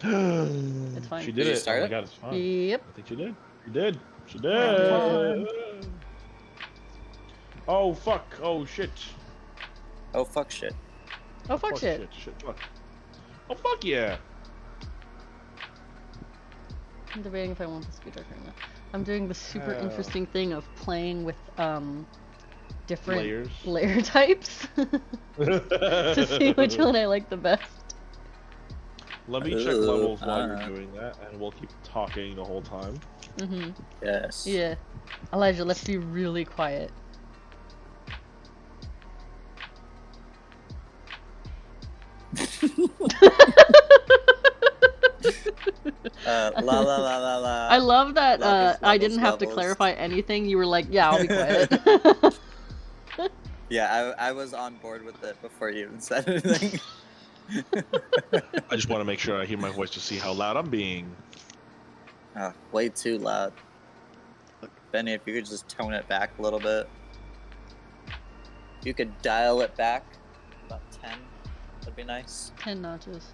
It's fine. She Did did you it. start Oh my it? god, it's fine. Yep. I think she did. She did. She did. Fun. Oh fuck. Oh shit. Oh fuck shit. Oh fuck shit. Shit. Fuck. Oh fuck yeah. I'm debating if I want the speed right now. I'm doing the super interesting thing of playing with different layer types to see which one I like the best. Let me check levels while you're doing that, and we'll keep talking the whole time. Mm-hmm. Yes. Yeah. Elijah, let's be really quiet. La la la la la. I love that Levels, I didn't have to levels. clarify anything. You were like, yeah, I'll be quiet. Yeah, I was on board with it before you even said anything. I just want to make sure I hear my voice to see how loud I'm being. Oh, way too loud. Look, Benny, if you could just tone it back a little bit. If you could dial it back about 10, that'd be nice. 10 notches.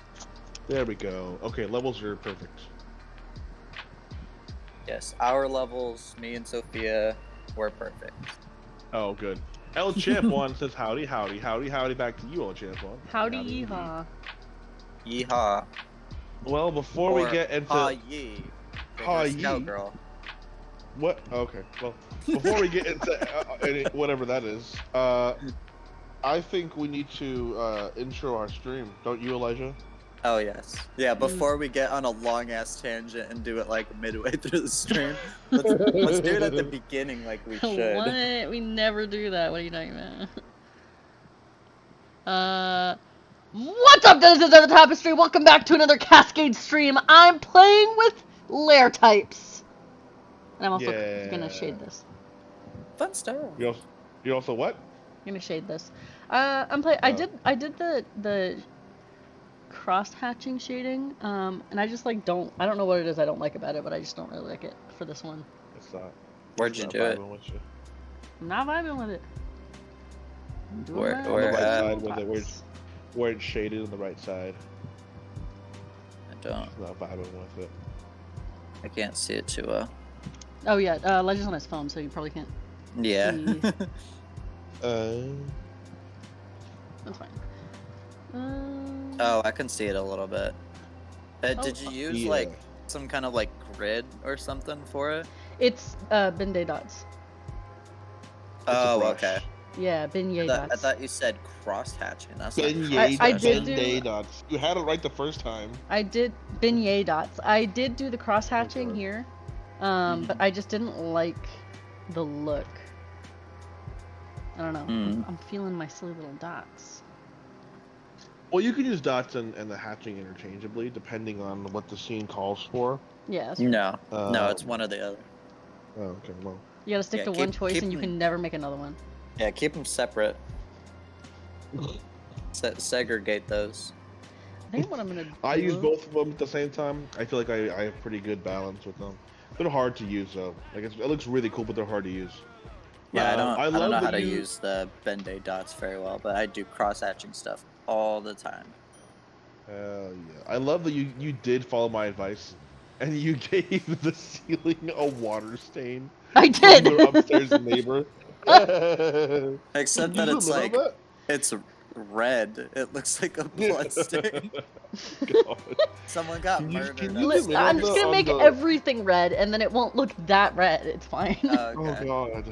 There we go. Okay, levels are perfect. Yes, our levels, me and Sophia, were perfect. Oh, good. El Champ One says howdy, howdy, howdy, howdy. Back to you, El Champ One. Howdy yeehaw. Yeehaw. Well, before we get into Ha yee. Ha Reverse yee. Cowgirl. What? Okay. Well, before we get into whatever that is, I think we need to intro our stream. Don't you, Elijah? Oh yes. Yeah, before we get on a long ass tangent and do it like midway through the stream, let's do it at the beginning like we should. What? We never do that. What are you talking about? What's up, this is the Tapestry. Welcome back to another Cascade stream. I'm playing with layer types. And I'm also gonna shade this. Fun stuff. You also what? I'm gonna shade this. I did the cross hatching shading, and I just like I don't know what it is I don't like about it, but I just don't really like it for this one. It's not. Where'd you do it? I'm not vibing with it. Where on the right side with it, where it's shaded on the right side. I don't. It's not vibing with it. I can't see it too well. Oh yeah, Legend's on his phone, so you probably can't. Yeah. That's fine. Oh, I can see it a little bit. Did you use like some kind of like grid or something for it? It's Bende dots. Oh, okay. Yeah, Beignet dots. I thought you said cross hatching. That's I did do dots. You had it right the first time. I did Beignet dots. I did do the cross hatching here, but I just didn't like the look. I don't know. I'm feeling my silly little dots. Well, you can use dots and the hatching interchangeably, depending on what the scene calls for. Yeah. That's no, it's one or the other. Oh, okay. Well, you gotta stick to one choice, and you can never make another one. Yeah, keep them separate. Segregate those. I think what I'm gonna do... I use both of them at the same time. I feel like I have pretty good balance with them. They're hard to use though. Like it looks really cool, but they're hard to use. Yeah, I don't know how to use the Bende dots very well, but I do cross hatching stuff all the time. Hell yeah! I love that you did follow my advice, and you gave the ceiling a water stain. I did. From your upstairs neighbor. Except that it's like it's red. It looks like a blood stain. Someone got murdered. I'm just gonna make everything red, and then it won't look that red. It's fine. Okay. Oh god.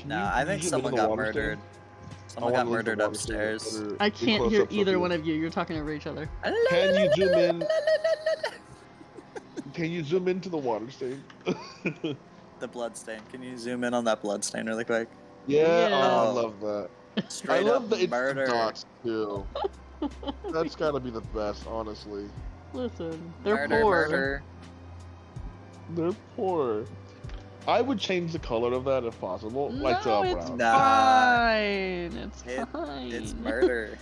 No, I think someone got murdered. Someone got murdered upstairs. I can't hear either one of you. You're talking over each other. Can you zoom in? Can you zoom into the water stain? The blood stain. Can you zoom in on that blood stain really quick? Yeah, oh, I love that. Straight I love up that it's murder. dots too. That's gotta be the best, honestly. Listen, they're murder, poor. Murder. They're poor. I would change the color of that if possible. No, like brown. it's fine. It's fine. It's murder.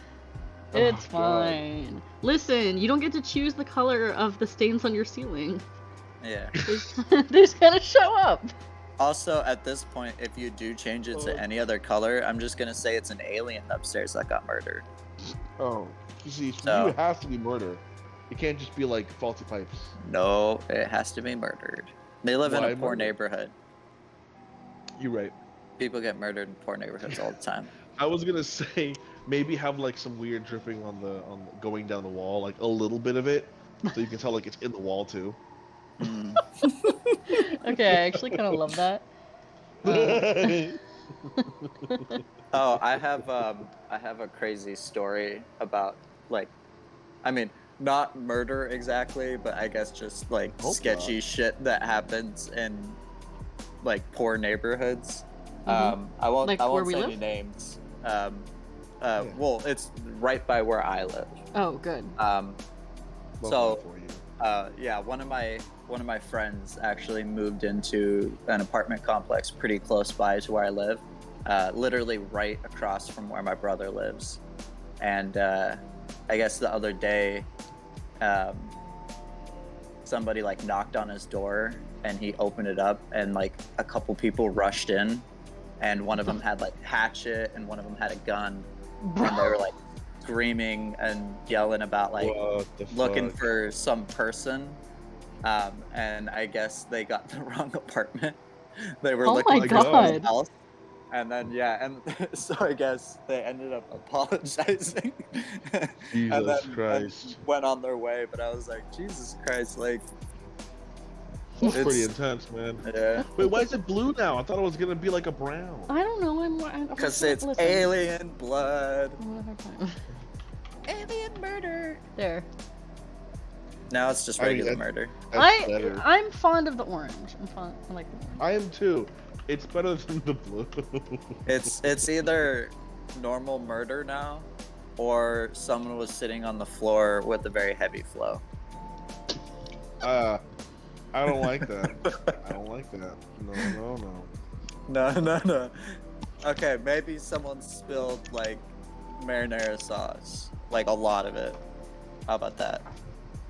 It's fine. Listen, you don't get to choose the color of the stains on your ceiling. Yeah. They just gotta show up. Also, at this point, if you do change it to any other color, I'm just gonna say it's an alien upstairs that got murdered. Oh, you see, So, you have to be murder. It can't just be like faulty pipes. No, it has to be murdered. They live in Why a poor murder? neighborhood. You're right. People get murdered in poor neighborhoods all the time. I was gonna say maybe have like some weird dripping on the going down the wall, like a little bit of it, so you can tell like it's in the wall too. Mm. Okay, I actually kind of love that. Oh, I have a crazy story about like, I mean, not murder exactly, but I guess just like Hope sketchy not. shit that happens in like poor neighborhoods. Mhm. I won't Like I where won't we say live? any names. Yeah. Well, it's right by where I live. Oh, good. Love So that for you. yeah, one of my friends actually moved into an apartment complex pretty close by to where I live, literally right across from where my brother lives. And I guess the other day, somebody like knocked on his door, and he opened it up, and like a couple people rushed in, and one of them had like hatchet, and one of them had a gun, and they were like screaming and yelling about like What the looking fuck? for some person, and I guess they got the wrong apartment. They were Oh looking my for someone God. else, and then yeah, and so I guess they ended up apologizing, and Jesus then Christ. went on their way. But I was like, Jesus Christ, like That's pretty it's intense, man. yeah, Wait, why is it blue now? I thought it was gonna be like a brown. I don't know. I'm because listen. it's alien blood. I'm having a hard time. Alien murder. There. Now it's just I mean, regular murder. That's better. I'm fond of the orange. I like the orange. I am too. It's better than the blue. It's either normal murder now, or someone was sitting on the floor with a very heavy flow. I don't like that. I don't like that. No. No. Okay, maybe someone spilled like marinara sauce, like a lot of it. How about that?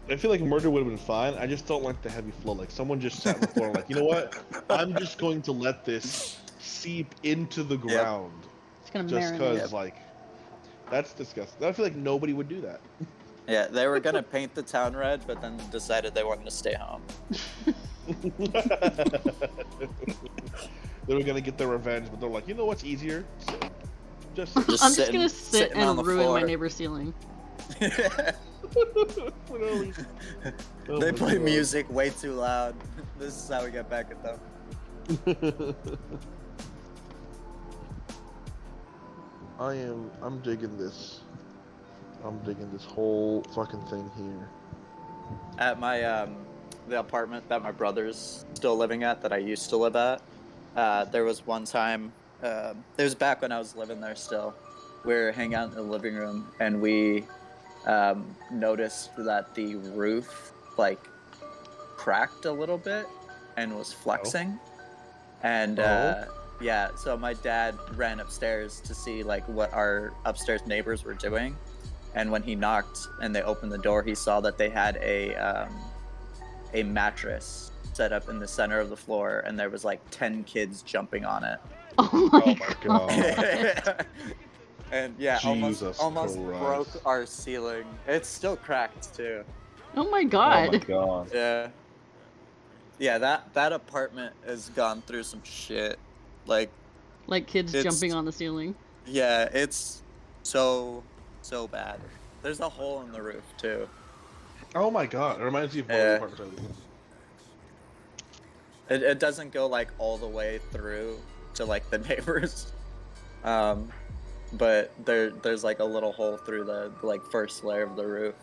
I feel like murder would have been fine. I just don't like the heavy flow. Like someone just sat on the floor, like, you know what? I'm just going to let this seep into the ground, It's gonna just marinate. because, like, that's disgusting. I feel like nobody would do that. Yeah, they were gonna paint the town red, but then decided they wanted to stay home. They were gonna get their revenge, but they're like, you know what's easier? Just Just I'm just sitting- gonna sit sitting on and the ruin my floor. neighbor's ceiling. For no reason. Oh They my play God. music way too loud. This is how we get back at them. I'm digging this. I'm digging this whole fucking thing here. At my the apartment that my brother's still living at, that I used to live at, there was one time, it was back when I was living there still, we were hanging out in the living room, and we noticed that the roof like cracked a little bit and was flexing. And yeah, so my dad ran upstairs to see like what our upstairs neighbors were doing, and when he knocked and they opened the door, he saw that they had a mattress set up in the center of the floor, and there was like 10 kids jumping on it. Oh my, Oh my God. And yeah, Jesus almost Christ. broke our ceiling. It's still cracked too. Oh my Oh God. my God. Yeah. Yeah, that apartment has gone through some shit. Like, Like kids It's- jumping on the ceiling. yeah, it's so bad. There's a hole in the roof too. Oh my God. It reminds me of one of the Yeah. apartments I live in. It doesn't go like all the way through to like the neighbors, but there's like a little hole through the like first layer of the roof.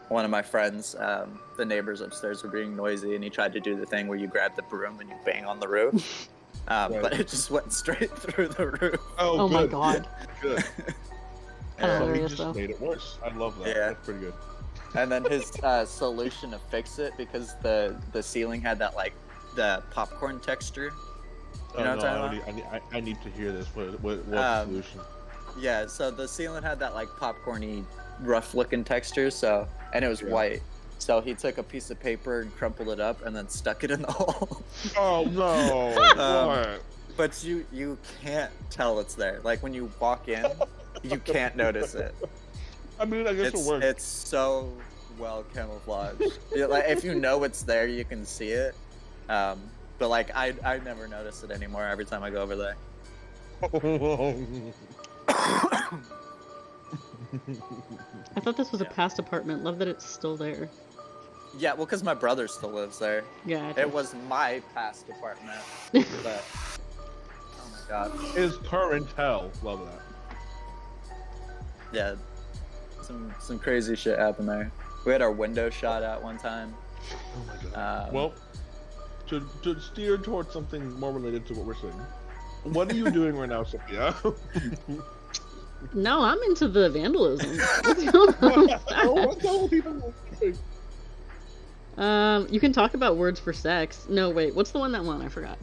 One of my friends, the neighbors upstairs were being noisy, and he tried to do the thing where you grab the broom and you bang on the roof, but it just went straight through the roof. Oh my good. God. Good. Kinda So he hilarious, just though. made it worse. I love that. Yeah. That's pretty good. And then his solution to fix it, because the ceiling had that like the popcorn texture. You know what I'm talking about? I need to hear this. What's the Um, solution? Yeah, so the ceiling had that like popcorny, rough-looking texture. So, and it was Yeah. white. So he took a piece of paper and crumpled it up, and then stuck it in the hole. Oh no! What? But you can't tell it's there. Like when you walk in, you can't notice it. I mean, I guess it'll work. It's so well camouflaged. Like if you know it's there, you can see it. But like I never notice it anymore. Every time I go over there. I thought this was a past apartment. Love that it's still there. Yeah, well, because my brother still lives there. Yeah. It was my past apartment. But oh my god. Is current hell. Love that. Yeah. Some crazy shit happened there. We had our window shot out one time. Oh my god. Well, to steer towards something more related to what we're saying, what are you doing right now, Sophia? No, I'm into the vandalism. What's going on with that? You can talk about words for sex. No, wait, what's the one that won? I forgot.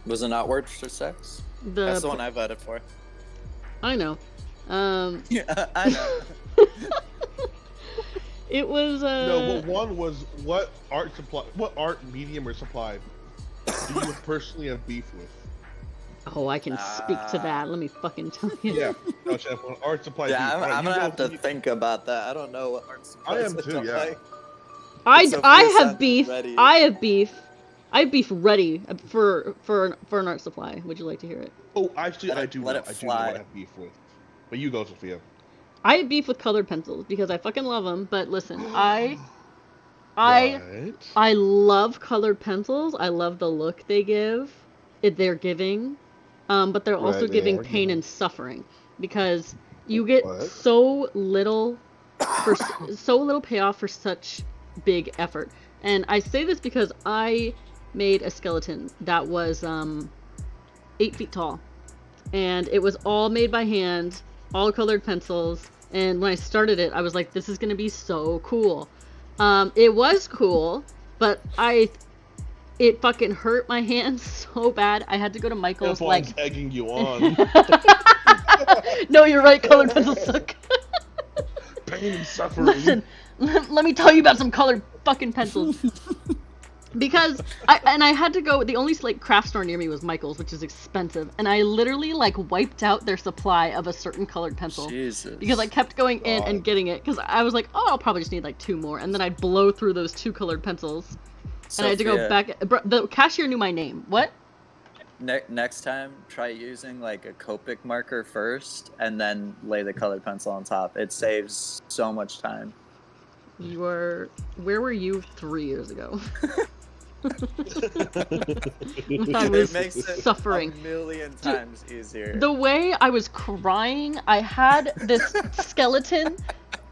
Was it not words for sex? That's the one I voted for. I know. Yeah, I know. It was No, but one was what art medium or supply do you personally have beef with? Oh, I can speak to that. Let me fucking tell you. Yeah, no, Chef, art supply. Yeah, beef. I'm gonna have to think about that. I don't know what art supply. I am too. Yeah. Like. I have beef. Ready. I have beef. I have beef ready for an art supply. Would you like to hear it? Oh, actually, I do know what I have beef with. But you go, Sophia. I have beef with colored pencils because I fucking love them. But listen, I love colored pencils. I love the look they give. They're giving, but they're also giving pain and suffering because you get so little payoff for such big effort. And I say this because I made a skeleton that was 8 feet tall, and it was all made by hand, all colored pencils. And when I started it, I was like, this is gonna be so cool. It was cool, but it fucking hurt my hands so bad. I had to go to Michael's. That's why I'm egging you on. No, you're right. Colored pencils suck. Pain and suffering. Listen, let me tell you about some colored fucking pencils. Because I had to go. The only like craft store near me was Michael's, which is expensive, and I literally like wiped out their supply of a certain colored pencil. Jesus. Because I kept going in and getting it because I was like, oh, I'll probably just need like 2 more, and then I'd blow through those 2 colored pencils. And I had to go back. The cashier knew my name. What? Next time, try using like a Copic marker first, and then lay the colored pencil on top. It saves so much time. Where were you 3 years ago? I was suffering. It makes it a million times easier. The way I was crying, I had this skeleton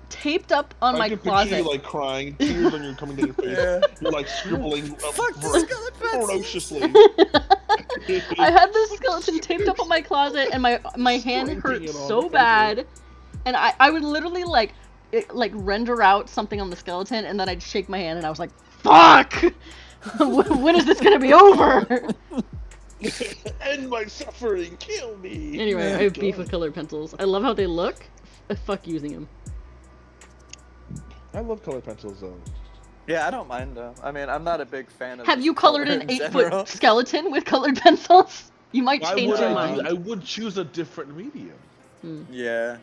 taped up on my closet. I can picture you like crying, tears on your coming down your face. Yeah. You're like scribbling ferociously. I had this skeleton taped up on my closet, and my hand hurt so bad, and I would literally like render out something on the skeleton, and then I'd shake my hand, and I was like, "Fuck! When is this gonna be over?" End my suffering, kill me. Anyway, I have beef with colored pencils. I love how they look. Fuck using them. I love colored pencils though. Yeah, I don't mind them. I mean, I'm not a big fan of. Have you colored an 8-foot skeleton with colored pencils? You might change your mind. I would choose a different medium. Yeah.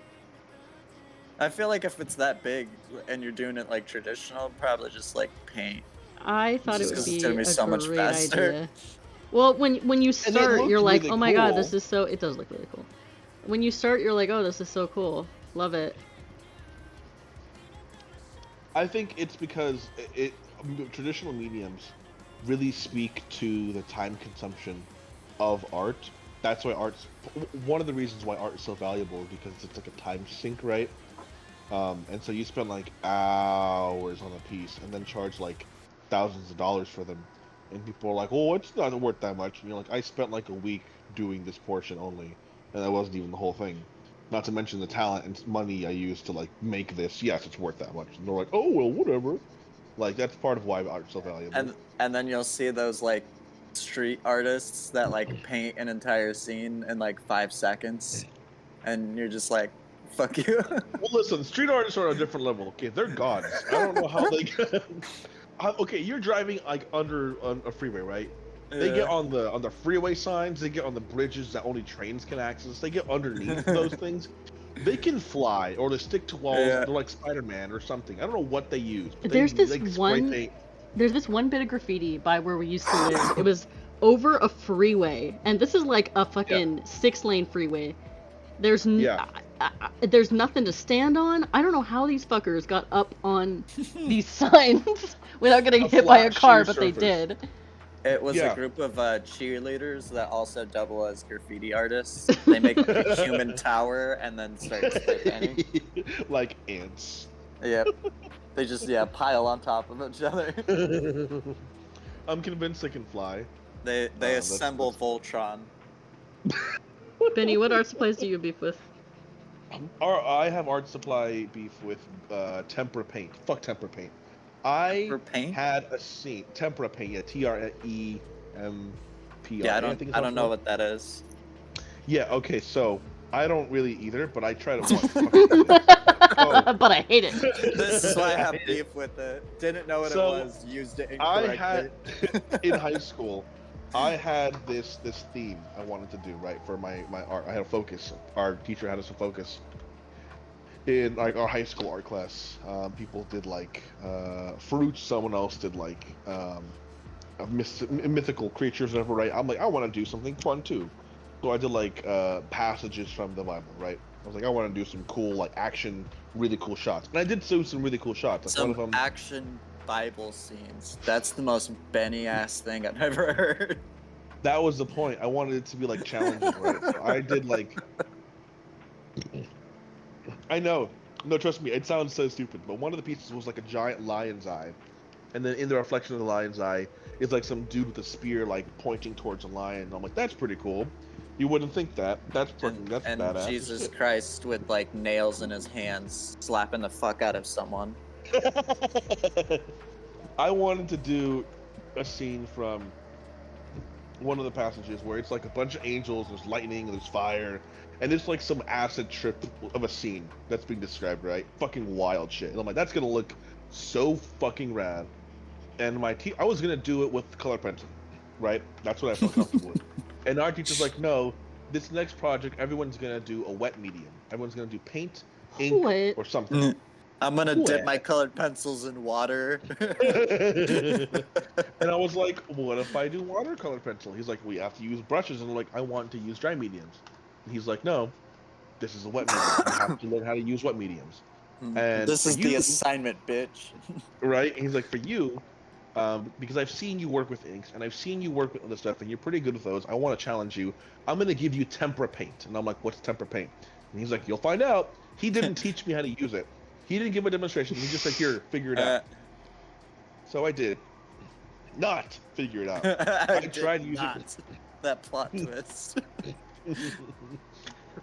I feel like if it's that big and you're doing it like traditional, probably just like paint. I thought it would be a so much great faster. idea. Well, when you start, you're like, really oh my god, cool. this is so. It does look really cool. When you start, you're like, oh, this is so cool. Love it. I think it's because traditional mediums really speak to the time consumption of art. That's why art's one of the reasons why art is so valuable is because it's like a time sink, right? And so you spend like hours on a piece and then charge like thousands of dollars for them, and people are like, "Oh, it's not worth that much." And you're like, "I spent like a week doing this portion only, and that wasn't even the whole thing." Not to mention the talent and money I used to like make this. Yes, it's worth that much. And they're like, "Oh well, whatever." Like that's part of why art's so valuable. And then you'll see those like street artists that like paint an entire scene in like 5 seconds, and you're just like, "Fuck you." Well, listen, street artists are on a different level. Okay, they're gods. I don't know how they. Okay, you're driving like on a freeway, right? They get on the freeway signs. They get on the bridges that only trains can access. They get underneath those things. They can fly, or they stick to walls. Yeah. They're like Spider-Man or something. I don't know what they use. But There's they this like spray one. paint. There's this one bit of graffiti by where we used to live. It was over a freeway, and this is like a fucking 6-lane freeway. There's there's nothing to stand on. I don't know how these fuckers got up on these signs without getting hit by a car, but they did. It was a group of cheerleaders that also double as graffiti artists. They make a human tower and then start spray painting. Like ants. Yep. They just pile on top of each other. I'm convinced they can fly. They assemble Voltron. Benny, what art supplies do you beef with? I have art supply beef with tempera paint. Fuck tempera paint. I had a scene. Tempera paint, yeah, TREMPR. Yeah, I don't know what that is. Yeah, okay, so I don't really either, but I tried it once. But I hate it. This is why I have beef with it. Didn't know what it was, used it incorrectly. In high school, I had this theme I wanted to do, right, for my art. I had a focus. Our teacher had us a focus. In like our high school art class, people did like fruits. Someone else did like mythical creatures, whatever. Right? I'm like, I want to do something fun too. So I did like passages from the Bible. Right? I was like, I want to do some cool like action, really cool shots, and I did do some really cool shots. That's some one of them. Action Bible scenes. That's the most Benny ass thing I've ever heard. That was the point. I wanted it to be like challenging. Right? So I did like. I know. No, trust me, it sounds so stupid, but one of the pieces was like a giant lion's eye. And then in the reflection of the lion's eye is like some dude with a spear like pointing towards a lion. And I'm like, that's pretty cool. You wouldn't think that. That's badass. And Jesus Christ with like nails in his hands slapping the fuck out of someone. I wanted to do a scene from one of the passages where it's like a bunch of angels, there's lightning, there's fire, and it's like some acid trip of a scene that's being described, right? Fucking wild shit. And I'm like, that's gonna look so fucking rad. And I was gonna do it with color pencil, right? That's what I felt comfortable with. And our teacher's like, no, this next project, everyone's gonna do a wet medium. Everyone's gonna do paint, ink, or something. I'm gonna dip my colored pencils in water. And I was like, what if I do watercolor pencil? He's like, we have to use brushes. And I'm like, I want to use dry mediums. And he's like, no, this is a wet medium. You have to learn how to use wet mediums. And this is the assignment, bitch. Right? And he's like, for you, because I've seen you work with inks and I've seen you work with other stuff and you're pretty good with those. I want to challenge you. I'm going to give you tempera paint. And I'm like, what's tempera paint? And he's like, you'll find out. He didn't teach me how to use it. He didn't give a demonstration. He just said, here, figure it out. So I did. Not figure it out. I tried using it. That plot twist.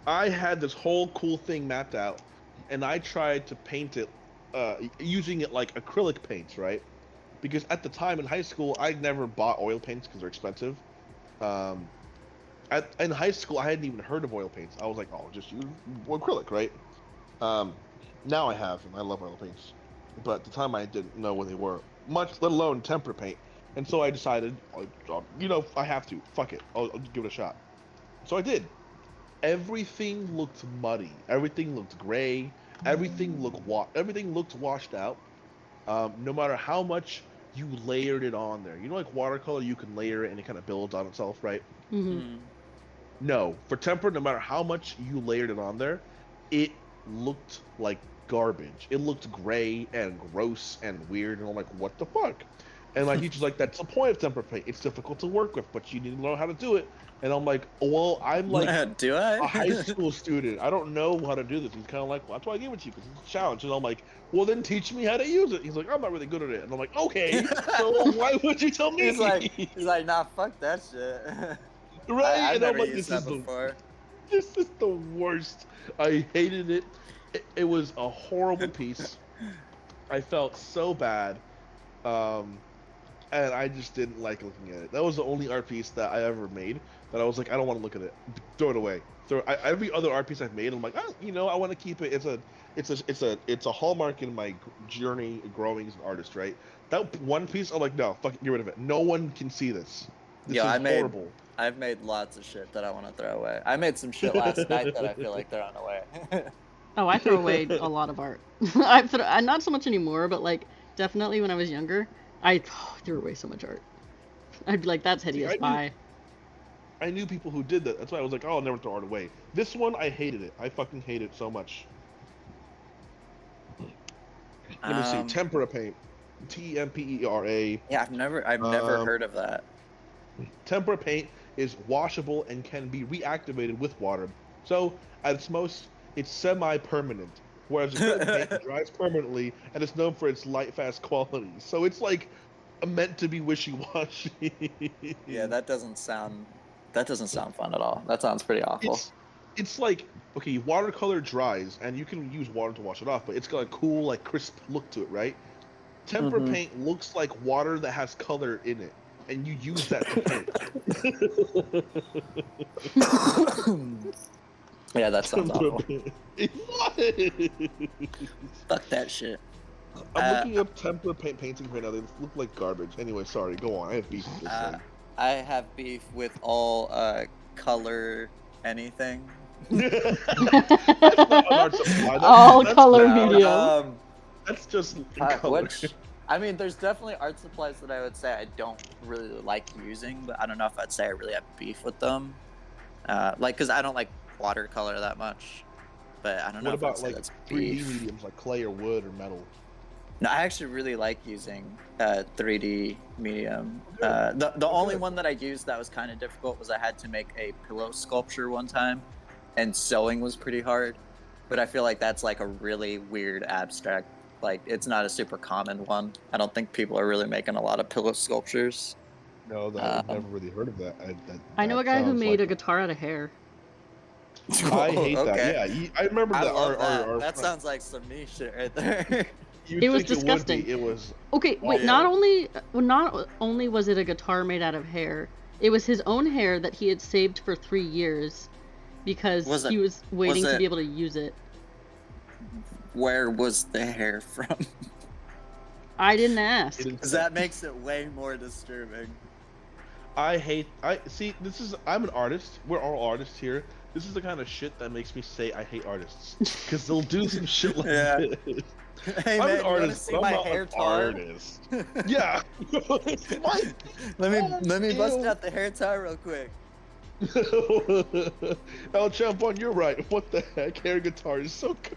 I had this whole cool thing mapped out, and I tried to paint it using it like acrylic paints, right? Because at the time in high school, I never bought oil paints because they're expensive. In high school, I hadn't even heard of oil paints. I was like, oh, just use acrylic, right? Now I have, and I love oil paints. But at the time, I didn't know what they were, much let alone tempera paint. And so I decided, I have to. Fuck it. I'll give it a shot. So I did. Everything looked muddy. Everything looked gray. Everything looked washed out. No matter how much you layered it on there. You know, like watercolor, you can layer it and it kind of builds on itself, right? Mm-hmm. No, for tempera, no matter how much you layered it on there, it looked like garbage. It looked gray and gross and weird, and I'm like, what the fuck? And my teacher's like, that's the point of tempera paint. It's difficult to work with, but you need to learn how to do it. And I'm like, well, I'm like a high school student. I don't know how to do this. He's kind of like, well, that's why I gave it to you, because it's a challenge. And I'm like, well, then teach me how to use it. He's like, I'm not really good at it. And I'm like, okay, so why would you tell me? He's like, nah, fuck that shit. Right? I've and never I'm like, used that before. This is the worst. I hated it. It was a horrible piece. I felt so bad. And I just didn't like looking at it. That was the only art piece that I ever made that I was like, I don't want to look at it. Throw it away. Every other art piece I've made, I'm like, I want to keep it. It's a hallmark in my journey growing as an artist, right? That one piece, I'm like, no, fucking get rid of it. No one can see this. This Yeah, is horrible. I've made lots of shit that I want to throw away. I made some shit last night that I feel like throwing away. Oh, I throw away a lot of art. Not so much anymore, but like definitely when I was younger, I threw away so much art. I'd be like, that's hideous. Bye. I knew people who did that. That's why I was like, oh, I'll never throw art away. This one, I hated it. I fucking hate it so much. Let me see. Tempera paint. Tempera. Yeah, I've never heard of that. Tempera paint is washable and can be reactivated with water. So at its most, it's semi-permanent. Whereas acrylic paint dries permanently and it's known for its light, fast quality. So it's like meant to be wishy-washy. Yeah, that doesn't sound fun at all. That sounds pretty awful. It's like, okay, watercolor dries and you can use water to wash it off, but it's got a cool, like, crisp look to it, right? Tempera paint looks like water that has color in it, and you use that to paint. Yeah, that sounds awful. Fuck that shit. I'm looking up tempera painting right now. They look like garbage. Anyway, sorry. Go on. I have beef with this thing. I have beef with all color anything. All color medium. That's just color. I mean, there's definitely art supplies that I would say I don't really like using, but I don't know if I'd say I really have beef with them. Because I don't like watercolor that much. But I don't know. What about like 3D mediums, like clay or wood or metal? No, I actually really like using 3D medium. The only one that I used that was kind of difficult was I had to make a pillow sculpture one time, and sewing was pretty hard. But I feel like that's like a really weird abstract. Like, it's not a super common one. I don't think people are really making a lot of pillow sculptures. No, I've never really heard of that. I know a guy who made a guitar out of hair. I hate that. Yeah, I remember that. That. That sounds like some niche shit right there. It was disgusting. It was. Okay, wait. Not only was it a guitar made out of hair, it was his own hair that he had saved for 3 years, because he was waiting to be able to use it. Where was the hair from? I didn't ask. Because that makes it way more disturbing. See, I'm an artist. We're all artists here. This is the kind of shit that makes me say I hate artists. Because they'll do some shit like this. Hey, I'm man, an artist, you but I'm my not hair an tar? artist. Yeah. Let me bust out the hair tie real quick. El Champon, you're right. What the heck? Hair guitar is so good.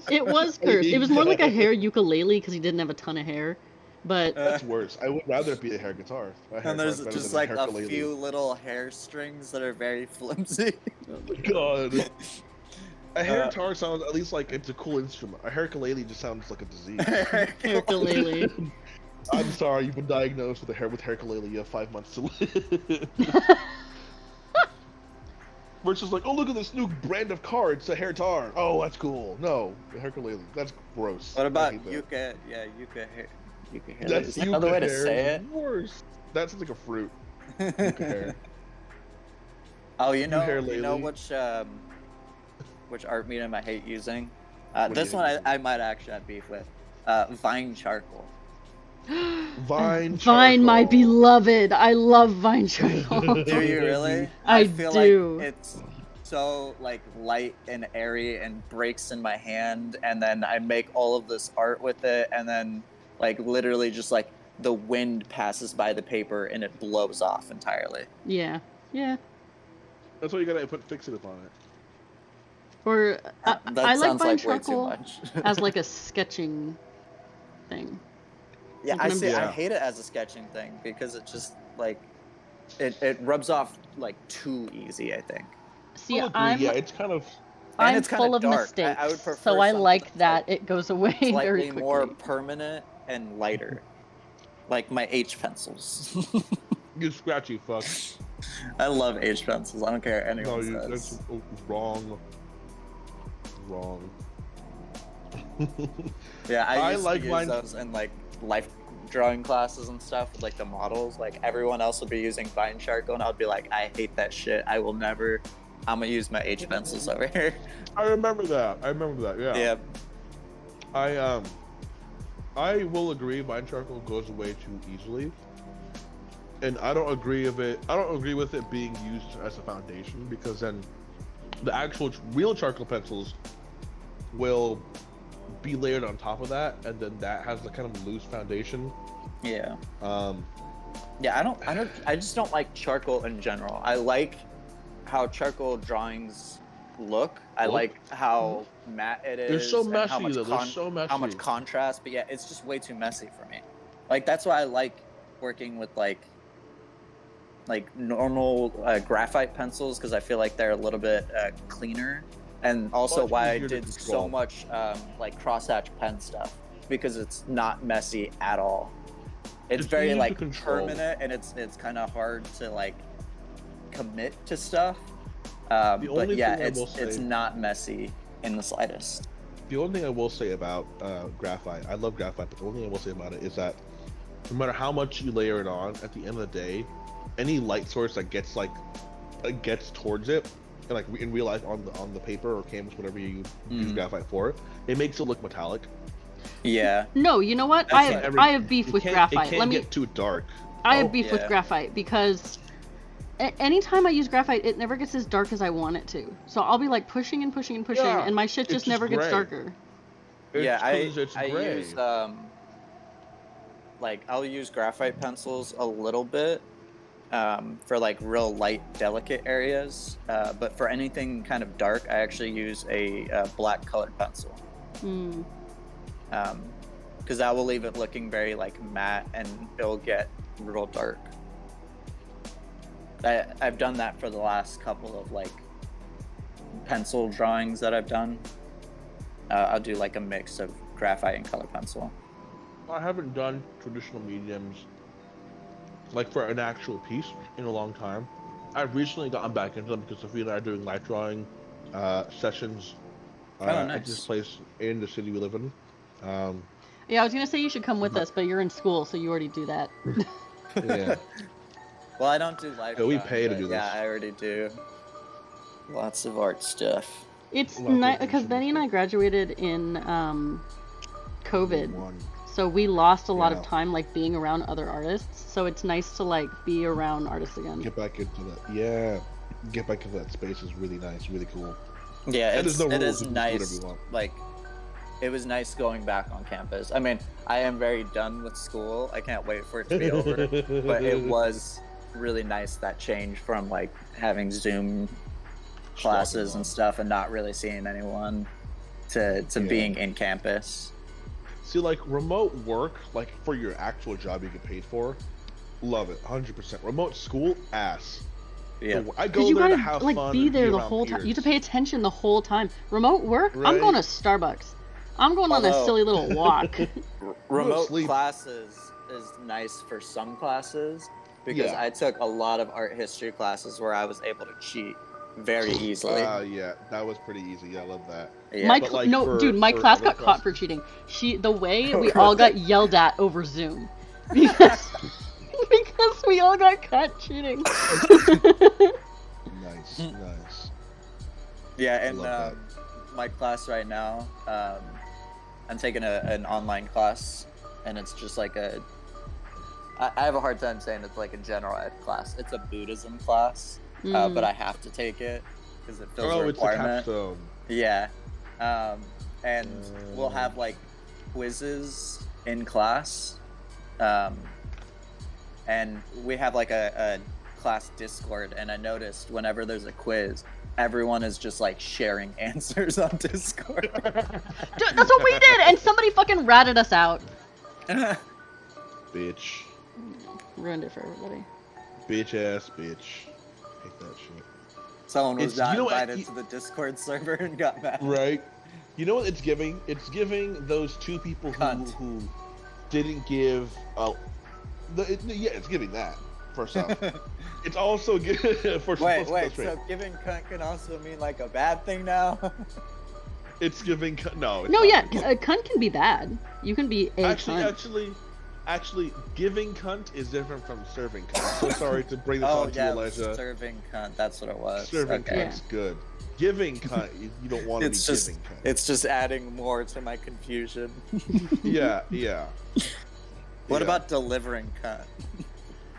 It was cursed. It was more like a hair ukulele because he didn't have a ton of hair. But that's worse. I would rather it be a hair guitar. And there's just like a few little hair strings that are very flimsy. Oh my god. A hair guitar sounds at least like it's a cool instrument. A hair ukulele just sounds like a disease. Hair ukulele. I'm sorry, you've been diagnosed with hair ukulele. You have 5 months to live. Versus like, oh, look at this new brand of car. It's a hair tar. Oh, that's cool. No, a hair ukulele. That's gross. What about yucca? Yeah, yucca hair. Yucca hair. That's Is that another way to say it? Worse. That's like a fruit. Yucca hair. Oh, you know which art medium I hate using? This one I might actually have beef with. Vine charcoal. Vine, my beloved. I love Vine charcoal. Do you really? I feel do. Like it's so like light and airy and breaks in my hand, and then I make all of this art with it, and then like literally just like the wind passes by the paper and it blows off entirely. Yeah. That's why you gotta put fixative on it. Or I like Vine charcoal much. as like a sketching thing. Yeah, I hate it as a sketching thing because it just like it rubs off like too easy, I think. See, it's kind of I'm full of mistakes, I would prefer so I like that it goes away very quickly. More permanent and lighter, like my H pencils. You scratchy fuck. I love H pencils. I don't care what anyone says. That's wrong. Yeah, I used to use those in like life drawing classes and stuff with like the models. Like everyone else would be using Vine charcoal, and I would be like, I hate that shit. I will never. I'm gonna use my H pencils over here. I remember that. Yeah. I will agree. Vine charcoal goes away too easily. and I don't agree with it. I don't agree with it being used as a foundation, because then the actual real charcoal pencils will be layered on top of that, and then that has the kind of loose foundation. Yeah. Yeah, I just don't like charcoal in general. I like how charcoal drawings look. I like how matte it is. They're so and messy, how much though. They're so messy. How much contrast, but yeah, it's just way too messy for me. Like, that's why I like working with like normal graphite pencils, because I feel like they're a little bit cleaner, and also Much why I easier to did so control. much like crosshatch pen stuff, because it's not messy at all. It's very easy to like control. permanent, and it's kind of hard to like commit to stuff. But only yeah, thing I will it's say- not messy in the slightest. The only thing I will say about graphite, I love graphite, but the only thing I will say about it is that no matter how much you layer it on, at the end of the day, any light source that gets gets towards it, and like in real life on the paper or canvas, whatever you use graphite for, it makes it look metallic. Yeah. No, you know what? I have beef with graphite. It can't get too dark. I have beef with Yeah. graphite because anytime I use graphite, it never gets as dark as I want it to. So I'll be like pushing and pushing and pushing, Yeah, and my shit it's just just never gets gray. darker. Yeah, I It's gray. use like I'll use graphite pencils a little bit for like real light, delicate areas. But for anything kind of dark, I actually use a black colored pencil. Mm. Because that will leave it looking very like matte, and it'll get real dark. I've done that for the last couple of like pencil drawings that I've done. I'll do like a mix of graphite and color pencil. I haven't done traditional mediums like for an actual piece in a long time. I've recently gotten back into them because Sophia and I are doing light drawing sessions nice. at this place in the city we live in. Yeah, I was gonna say you should come with us, but you're in school, so you already do that. Yeah. Well, I don't do live Yeah, we drawing, pay to but do yeah, this. I already do lots of art stuff. It's Well, nice I think because we Benny and I graduated in COVID, One. so we lost a lot Yeah. of time like being around other artists. So it's nice to like be around artists again. Get back into that. Yeah. Get back into that space is really nice, really cool. Yeah, And there's no it rules, is you can do whatever nice. you want. Like, it was nice going back on campus. I mean, I am very done with school. I can't wait for it to be over. But it was really nice, that change from like having Zoom classes and stuff and not really seeing anyone to being in campus. See, like remote work, like for your actual job you get paid for, love it, 100%. Remote school, ass. Yeah. I Because go you there to gotta have like fun be and there the around whole time. You have to peers. pay attention the whole time. Remote work, I'm Right. going to Starbucks. I'm going on a Although- silly little walk. Remote sleep. classes is nice for some classes, because Yeah. I took a lot of art history classes where I was able to cheat very easily. Yeah, that was pretty easy. I love that. Yeah. My but, cl- like, no, for- dude, my for class other got caught classes- for cheating. The way Oh, we all really? got yelled at over Zoom because because we all got caught cheating. Nice, nice. Yeah, and Love my class right now, I'm taking an online class, and it's just like I have a hard time saying it's like a general ed class. It's a Buddhism class, but I have to take it because it feels a Oh, it's a requirement. capstone. Yeah, and we'll have like quizzes in class, and we have like a class Discord, and I noticed whenever there's a quiz, everyone is just like sharing answers on Discord. Dude, that's what we did, and somebody fucking ratted us out. Bitch. Ruined it for everybody. Bitch ass bitch. Hate that shit. Someone was It's- not you know what, invited you- to the Discord server and got mad. Right? You know what it's giving? It's giving those two people Cunt. who didn't give. Yeah, it's giving that. First off, it's also giving. Wait, so giving cunt can also mean like a bad thing now? It's giving. No. It's No, not. yeah, a cunt can be bad. You can be a cunt. Actually, giving cunt is different from serving cunt. So sorry to bring this Oh on to yeah, you, Elijah. serving cunt. That's what it was. Serving Okay. cunt's good. Giving cunt, you don't want to be It's just giving cunt. it's just adding more to my confusion. Yeah. What Yeah. about delivering cunt?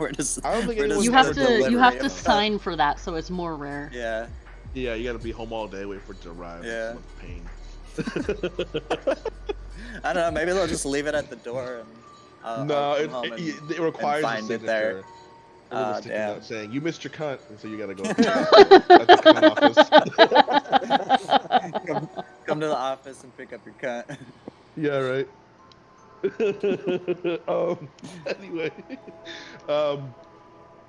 We're just, I don't think we're anyone's just You have the to delivery you have of to them. sign for that, so it's more rare. Yeah. Yeah, you gotta be home all day, wait for it to arrive. Yeah. It's pain. I don't know. Maybe they'll just leave it at the door and No, I'll come home it requires a find it signature. there. A little sticky Damn. note saying you missed your cunt, and so you gotta go to the cunt office. Come to the office and pick up your cunt. Yeah, right. Anyway,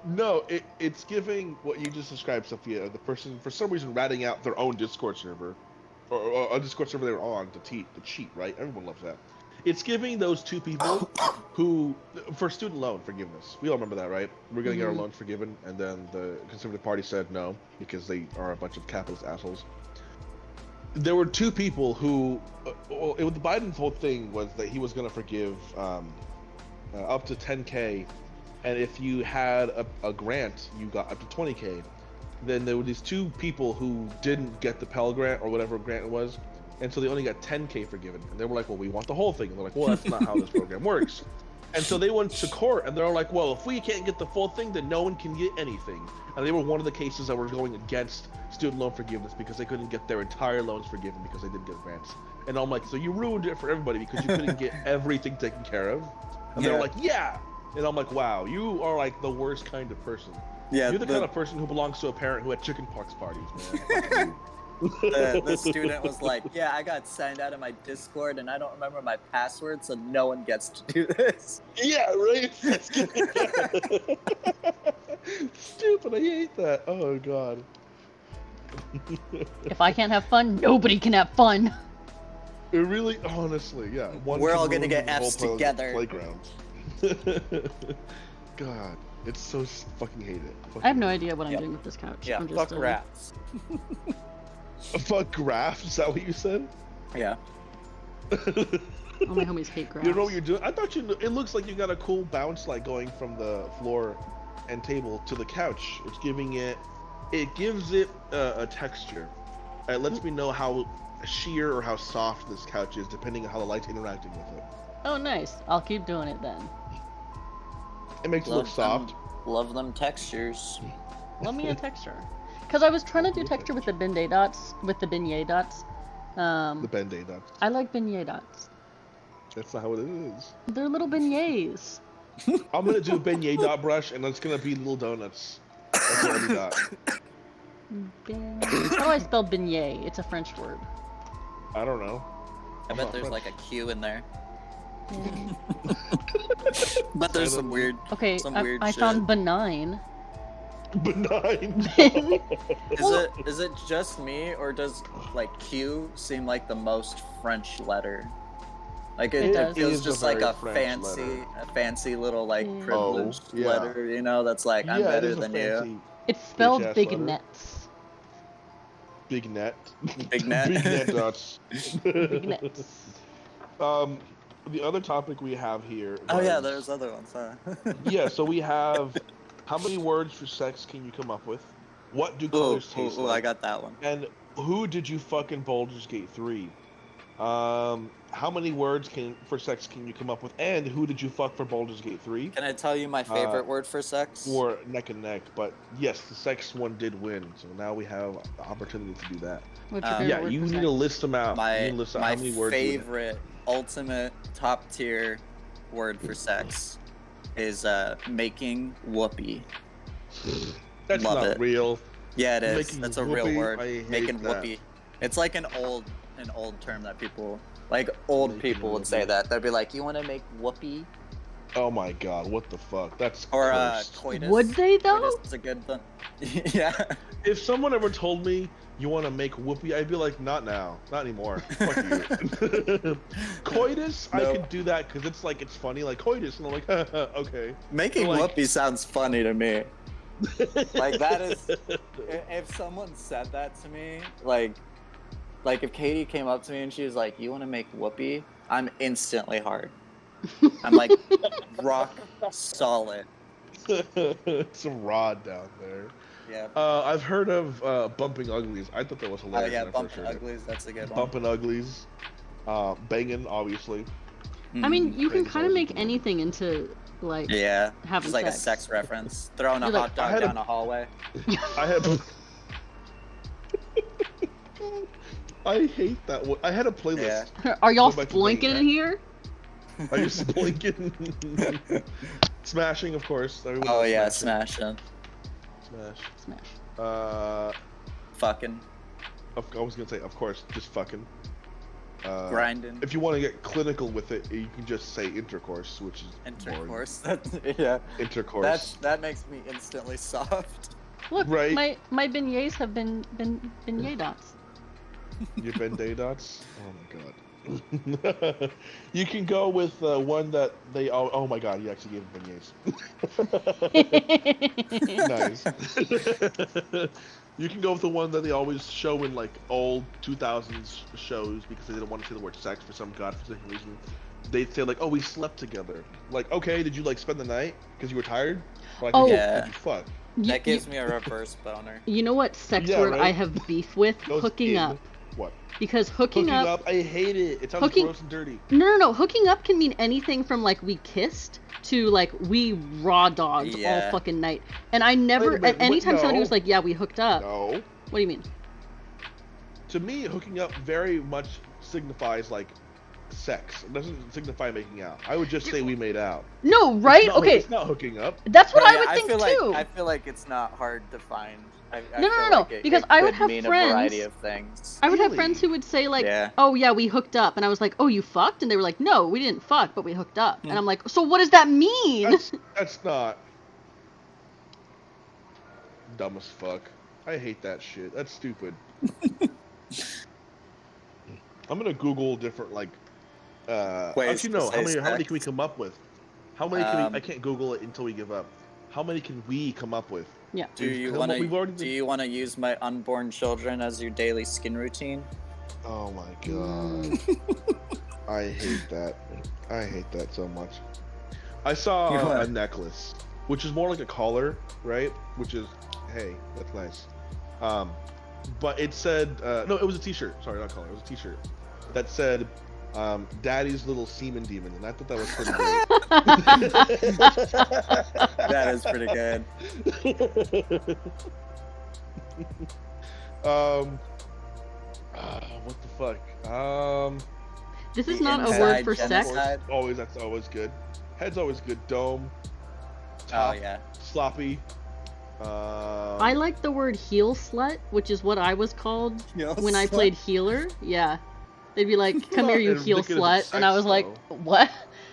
no, it's giving what you just described, Sophia. The person for some reason ratting out their own Discord server, or a Discord server they're on to cheat, right? Everyone loves that. It's giving those two people who, for student loan forgiveness, we all remember that, right? We're gonna get our loans forgiven, and then the Conservative Party said no because they are a bunch of capitalist assholes. There were two people who, the Biden's whole thing was that he was gonna forgive up to 10K, and if you had a grant, you got up to 20K. Then there were these two people who didn't get the Pell Grant or whatever grant it was, and so they only got 10K forgiven. And they were like, well, we want the whole thing. And they're like, well, that's not how this program works. And so they went to court, and they're like, well, if we can't get the full thing, then no one can get anything. And they were one of the cases that were going against student loan forgiveness because they couldn't get their entire loans forgiven because they didn't get grants. And I'm like, so you ruined it for everybody because you couldn't get everything taken care of. And they're like, yeah. And I'm like, wow, you are like the worst kind of person. Yeah, You're the kind of person who belongs to a parent who had chickenpox parties, man. the student was like, yeah, I got signed out of my Discord and I don't remember my password, so no one gets to do this. Yeah, right? Stupid, I hate that. Oh, God. If I can't have fun, nobody can have fun. It really, honestly, yeah. We're all gonna get F's together. Playground. God, it's so fucking hate it. I have no idea what I'm doing with this couch. Yeah, I'm just, fuck rats. Fuck graphs? Is that what you said? Yeah. All my homies hate graphs. You know what you're doing? I thought it looks like you got a cool bounce like going from the floor and table to the couch. It's giving it gives it a texture. It lets me know how sheer or how soft this couch is depending on how the light's interacting with it. Oh, nice. I'll keep doing it then. It makes it look soft. Love them textures. Love me a texture. Because I was trying to do texture with the beignet dots. The beignet dots. I like beignet dots. That's not how it is. They're little beignets. I'm gonna do a beignet dot brush, and it's gonna be little donuts. That's what we got. How do I spell beignet? It's a French word. I don't know. I bet there's like a Q in there. Yeah. But there's some weird. Okay, some I weird found benign. Benign. Is it just me, or does like Q seem like the most French letter? Like It does. it feels It is just a like very a French fancy little like Yeah. privileged Oh, yeah. letter, you know, that's like I'm Yeah, it better is a than you. fancy It's spelled Big-ass big letter. nets. Big net. Big net. Big net dots. Big nets. The other topic we have here. Oh yeah, was- there's other ones, huh? Yeah, so we have how many words for sex can you come up with? What do colors taste I like? got that one. And who did you fuck in Baldur's Gate 3? How many words for sex can you come up with? And who did you fuck for Baldur's Gate 3? Can I tell you my favorite word for sex? Or neck and neck, but yes, the sex one did win, so now we have the opportunity to do that. What's your Um, favorite Yeah, word you for need sex? to list them out. My you need to list out my how many words you have. favorite, ultimate, top tier word for sex is making whoopee. That's Love not it. real. Yeah, it is. Making That's a real whoopee? word. I hate Making that. whoopee. It's like an old term that people like. Old Making people would say whoopee. that. They'd be like, "You want to make whoopee?" Oh my god, what the fuck? That's Or cursed. coitus. Would they though? Coitus is a good one. Yeah. If someone ever told me you want to make whoopee, I'd be like, not now, not anymore. Fuck you. Coitus, I No. could do that because it's like it's funny, like coitus, and I'm like, okay. Making Like- whoopee sounds funny to me. Like that is. If someone said that to me, like if Katie came up to me and she was like, "You want to make whoopee?" I'm instantly hard. I'm like rock solid. It's a rod down there. Yeah. I've heard of bumping uglies. I thought that was Oh hilarious. yeah, when I bump first heard it. uglies. That's a good one. Bumping uglies, banging, obviously. I mean, you can Craig's kind of always make implemented. anything into like Yeah, having it's like sex. a sex reference. Throwing a You're hot like, dog down a hallway. I had. I hate that one. I had a playlist. Yeah. Are y'all Go back to splinking main, in here? Are you splinking? Smashing, of course. Everyone Oh knows yeah, smashing. smashing. Smash. Smash. Fucking. I was gonna say, of course, just fucking. Grinding. If you want to get clinical with it, you can just say intercourse, which is Intercourse. Yeah. intercourse. That makes me instantly soft. Look, Right. my beignets have been beignet dots. Your Ben-Day dots? Oh my god. You can go with one that they. Oh my god, you actually gave beignets. Nice. You can go with the one that they always show in like old 2000s shows because they didn't want to say the word sex for some godforsaken reason. They'd say like, "Oh, we slept together." Like, okay, did you like spend the night because you were tired? Or, like, Oh. Yeah. Did you fuck? That gives me a reverse boner. You know what sex Yeah, word right? I have beef with? Goes Hooking in. up. What? Because hooking up. I hate it. It sounds Hooking- gross and dirty. No. Hooking up can mean anything from like we kissed to like we raw dogged Yeah. all fucking night. And I never, Wait a minute, anytime somebody no. was like, yeah, we hooked up. No. What do you mean? To me, hooking up very much signifies like sex. It doesn't signify making out. I would just say we made out. No, right? It's not, Okay. It's not hooking up. That's what No, I yeah, would think feel too. I feel like it's not hard to find. I No, feel no, like because it I would could have mean friends- a variety of things. I would have Really? friends who would say like, Yeah. "Oh yeah, we hooked up," and I was like, "Oh, you fucked?" And they were like, "No, we didn't fuck, but we hooked up." And I'm like, "So what does that mean?" That's not. Dumb as fuck. I hate that shit. That's stupid. I'm gonna Google different like. Ways Actually, to no. say How many sex. can we come up with? How many can we? I Um, can't Google it until we give up. How many can we come up with? Yeah. Do We've you come want up- we've already to? been- Do you want to use my unborn children as your daily skin routine? Oh my god. I hate that. I hate that so much. I saw What? a necklace, which is more like a collar, right? Which is, hey, that's nice. But it said, no, it was a t-shirt. Sorry, not collar. It was a t-shirt that said, Daddy's little semen demon, and I thought that was pretty great. That is pretty good. What the fuck? This is The not a inside word for sex. genocide. That's always good. Head's always good. Dome. Oh Top. yeah. Sloppy. I like the word heel slut, which is what I was called when I played healer. Yeah. They'd be like, "Come here, you Not heel indicative of slut," and I sex, was like, though. "What?"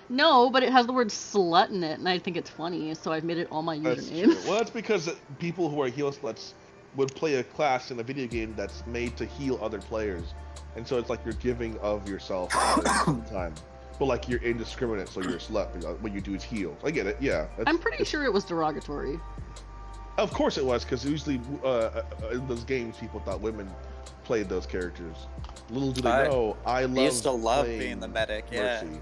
No, but it has the word slut in it, and I think it's funny, so I've made it all my That's username. true. Well, that's because people who are heel sluts would play a class in a video game that's made to heal other players, and so it's like you're giving of yourself at the same time. But like you're indiscriminate, so you're a slut. What you do is heal. I get it. Yeah. I'm pretty sure it was derogatory. Of course it was, because usually in those games people thought women played those characters. Little do they know, I used to love playing being the medic, yeah. Mercy.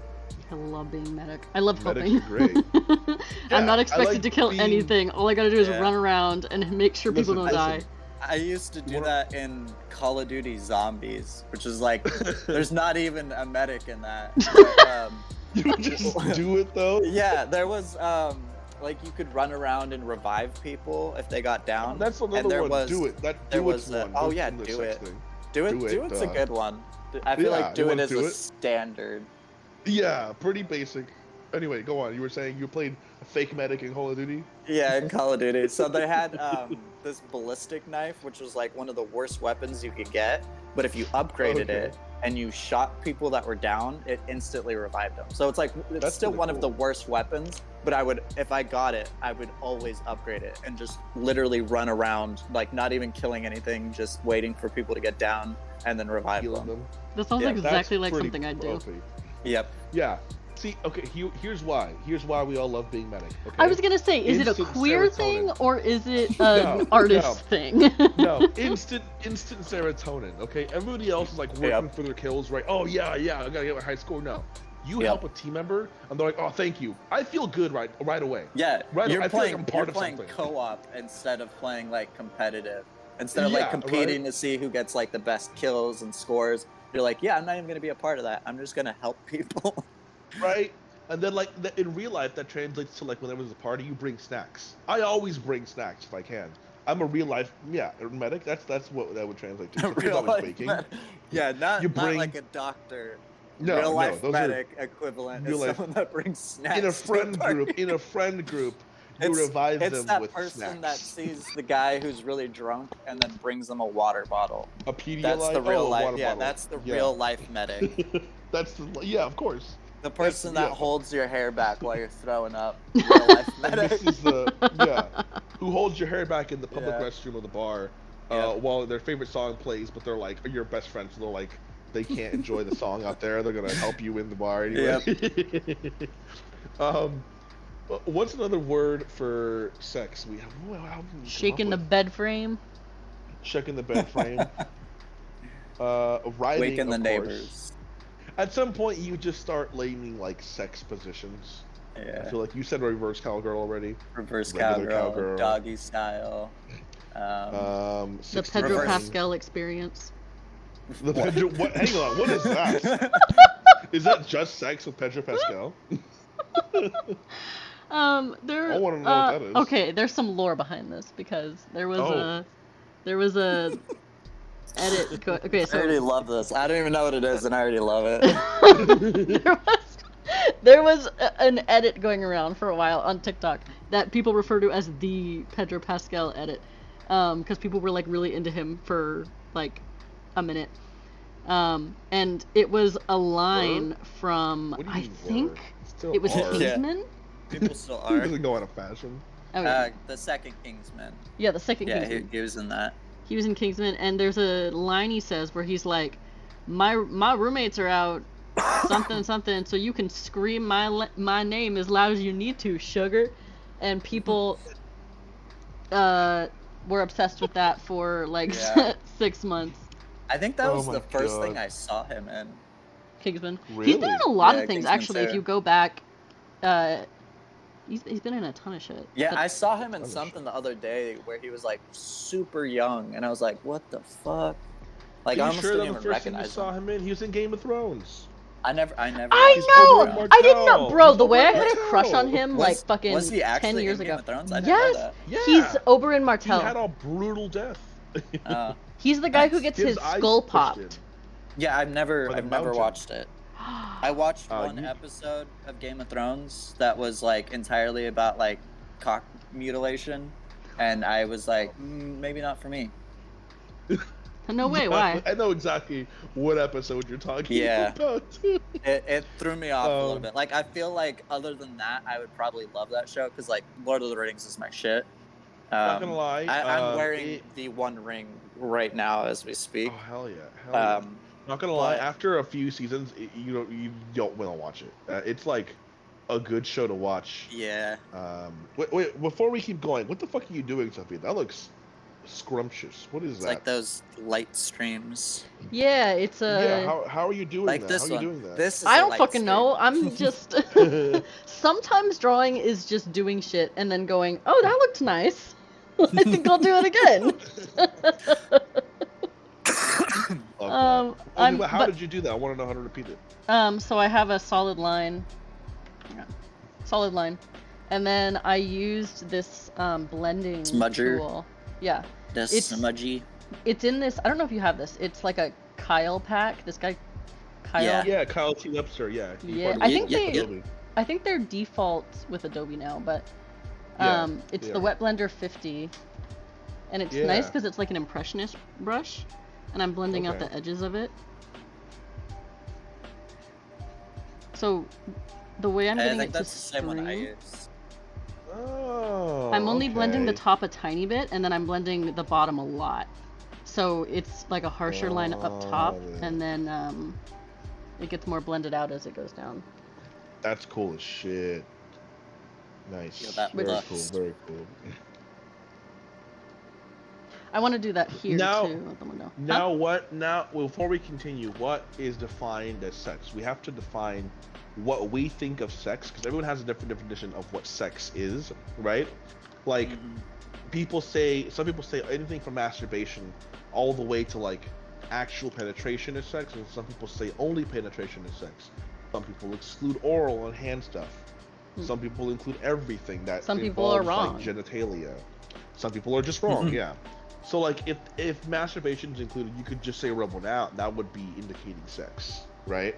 I love being medic. I love Medics helping. are great. I'm not Yeah, I expected like to kill being- anything. All I gotta do is Yeah. run around and make sure people don't die. I used to do What- that in Call of Duty Zombies, which is like, there's not even a medic in that. But, You would just do it though. yeah, there was like you could run around and revive people if they got down. That's and another there one. was, Do it. That there do it's was, one. oh Don't yeah, the do sex it. thing. Do it. Do Do it, it's a duh. good one. I feel Yeah, like do you it wanna is do a it? standard. Yeah, pretty basic. Anyway, go on. You were saying you played a fake medic in Call of Duty. Yeah, in Call of Duty. So they had this ballistic knife, which was like one of the worst weapons you could get. But if you upgraded Okay. it and you shot people that were down, it instantly revived them. So it's like it's That's still pretty one of the cool. worst weapons. But I would, if I got it, I would always upgrade it and just literally run around, like not even killing anything, just waiting for people to get down and then revive Healing them. them. That sounds Yeah, That's exactly like pretty something I'd do. OP. Yep. Yeah. See, okay. Here's why. Here's why we all love being medic. Okay? I was gonna say, is it a Instant queer serotonin. thing or is it No, an artist no. thing? No, instant serotonin. Okay, everybody else is like working Yep. for their kills, right? Oh yeah, I gotta get my high score. No, you Yep. help a team member, and they're like, oh, thank you. I feel good right away. Yeah, Right, you're I feel like playing, I'm part you're of playing something. co-op instead of playing like competitive. Instead of Yeah, like competing right? to see who gets like the best kills and scores, you're like, yeah, I'm not even gonna be a part of that. I'm just gonna help people. right? And then like in real life, that translates to like whenever there's a party, you bring snacks. I always bring snacks if I can. I'm a real life medic. That's what that would translate to. Sophie's Real always life baking. medic. Yeah, You not bring like a doctor. no, Real life those are medic equivalent real is life. someone that brings snacks In a to a friend party. group, you revive It's them that with person that snacks. sees the guy who's really drunk and then brings them a water bottle. A Pedialyte. That's the real a life. water Yeah, bottle. that's the Yeah. real life medic. That's the of course. The person that yeah. holds your hair back while you're throwing up. Real life And medic. this is who holds your hair back in the public restroom of the bar, while their favorite song plays, but they're like your best friends, so they're like they can't enjoy the song out there. They're gonna help you in the bar anyway. Yep. What's another word for sex? We have shaking the bed frame. Checking the bed frame. Riding, waking the of neighbors. Course. At some point, you just start naming like sex positions. Yeah. I feel like you said reverse cowgirl already. Reverse Regular cowgirl, doggy style. The Pedro Pascal experience. The Pedro. What? Hang on. What is that? Is that just sex with Pedro Pascal? There. I want to know what that is. Okay, there's some lore behind this because there was a edit. Okay, so I already love this. I don't even know what it is, and I already love it. there was an edit going around for a while on TikTok that people refer to as the Pedro Pascal edit, because people were like really into him for like a minute, and it was a line from I think it was Kingsman. People still He are. doesn't go out of fashion. Okay. The second Kingsman. Yeah, the second Yeah, Kingsman. he was in that. He was in Kingsman, and there's a line he says where he's like, my roommates are out, something something, so you can scream my name as loud as you need to, sugar. And people were obsessed with that for like 6 months. I think that was the first thing I saw him in. Kingsman. Really? He's been in a lot of things, Kingsman actually, if you go back. He's been in a ton of shit. Yeah, I saw him in something the other day where he was like super young, and I was like, "What the fuck?" Like, I almost didn't even recognize him. Saw him in. He was in Game of Thrones. I never. I know. I didn't know, bro. The way I had a crush on him, like fucking was he 10 years in ago. Game of Thrones? I didn't know that. Yeah. He's Oberyn Martell. He had a brutal death. He's the guy who gets his skull popped. Yeah, I've never watched it. I watched one episode of Game of Thrones that was like entirely about like cock mutilation, and I was like, maybe not for me. No way, why? I know exactly what episode you're talking about. It threw me off a little bit. Like, I feel like other than that, I would probably love that show because like Lord of the Rings is my shit. Not gonna lie, I'm wearing the One Ring right now as we speak. Oh hell yeah! Not gonna lie, after a few seasons, you don't want to watch it. It's like a good show to watch. Yeah. Wait, before we keep going, what the fuck are you doing, Sophie? That looks scrumptious. What is that? It's like those light streams. Yeah, it's a. Yeah, how are you doing like that? This how are you one. doing that? This is I don't fucking know. I'm just. Sometimes drawing is just doing shit and then going, oh, that looked nice. I think I'll do it again. How did you do that? I want to know how to repeat it. So I have a solid line, and then I used this blending tool. Yeah. It's smudgy. It's in this. I don't know if you have this. It's like a Kyle pack. This guy, Kyle. Yeah, Kyle T. Webster. Yeah. Yeah, I think they're default with Adobe now, but it's the Wet Blender 50, and it's nice because it's like an impressionist brush, and I'm blending out the edges of it. So the way I'm getting it to stream, one I use. Oh, I'm only blending the top a tiny bit, and then I'm blending the bottom a lot. So it's like a harsher line up top, and then it gets more blended out as it goes down. That's cool as shit. Nice. Very cool. Very cool. I want to do that here too. Now, before we continue, what is defined as sex? We have to define what we think of sex, because everyone has a different definition of what sex is, right? Like, some people say anything from masturbation all the way to like actual penetration is sex, and some people say only penetration is sex. Some people exclude oral and hand stuff. Some people include everything that Some people are involves, wrong. like, genitalia. Some people are just wrong. Yeah. So like if masturbation is included, you could just say rub one out. That would be indicating sex, right?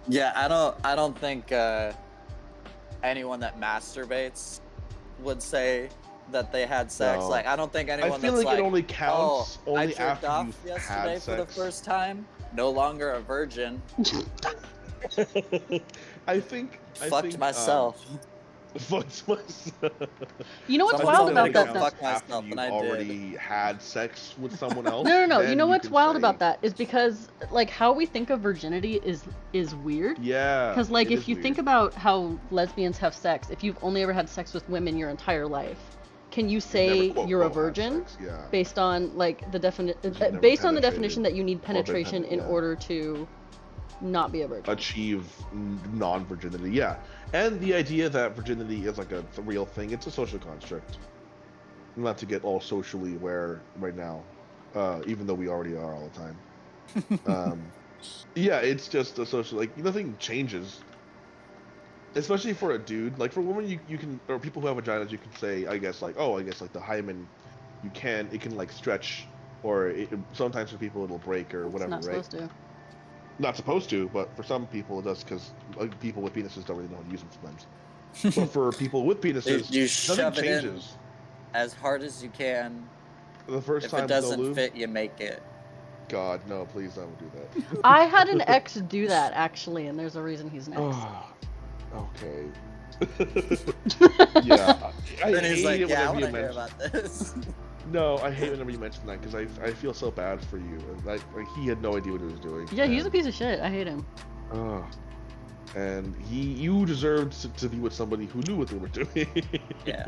Yeah, I don't think anyone that masturbates would say that they had sex. No. Like, I don't think anyone I feel that's like it only counts oh, I only jerked after off you've yesterday had for the sex. first time. No longer a virgin. I think Fucked myself. Fucked myself. You know what's Someone wild told me about to go that though? fuck After myself, you've and I did. already had sex with someone else. No. You then know what's can wild say, about that is because like how we think of virginity is weird. Yeah. Because like it if is you weird. think about how lesbians have sex, if you've only ever had sex with women your entire life, can you say Never, quote, you're a quote, had virgin sex, yeah. based on like the never based on the penetrated definition that you need or been penetration in yeah. order to not be a virgin? Achieve non-virginity, yeah. And the idea that virginity is like a real thing, it's a social construct. Not to get all socially aware right now, even though we already are all the time. Yeah, it's just a social, like, nothing changes. Especially for a dude. Like, for women, you can, or people who have vaginas, you can say, I guess, like, like, the hymen, it can, like, stretch, or sometimes for people it'll break or whatever, It's not right? supposed to. Not supposed to, but for some people it does, because people with penises don't really know how to use them sometimes. But for people with penises, You nothing shove it in changes. as hard as you can. The first If time it with no doesn't lube, fit, you make it. God, no, please don't do that. I had an ex do that actually, and there's a reason he's an ex. Okay. Yeah. I Then he's hate like, it yeah, I whenever want you to hear mention. about this. No, I hate whenever you mention that because I feel so bad for you. And like he had no idea what he was doing. Yeah, he's a and, piece of shit. I hate him. and you deserved to be with somebody who knew what they were doing. Yeah.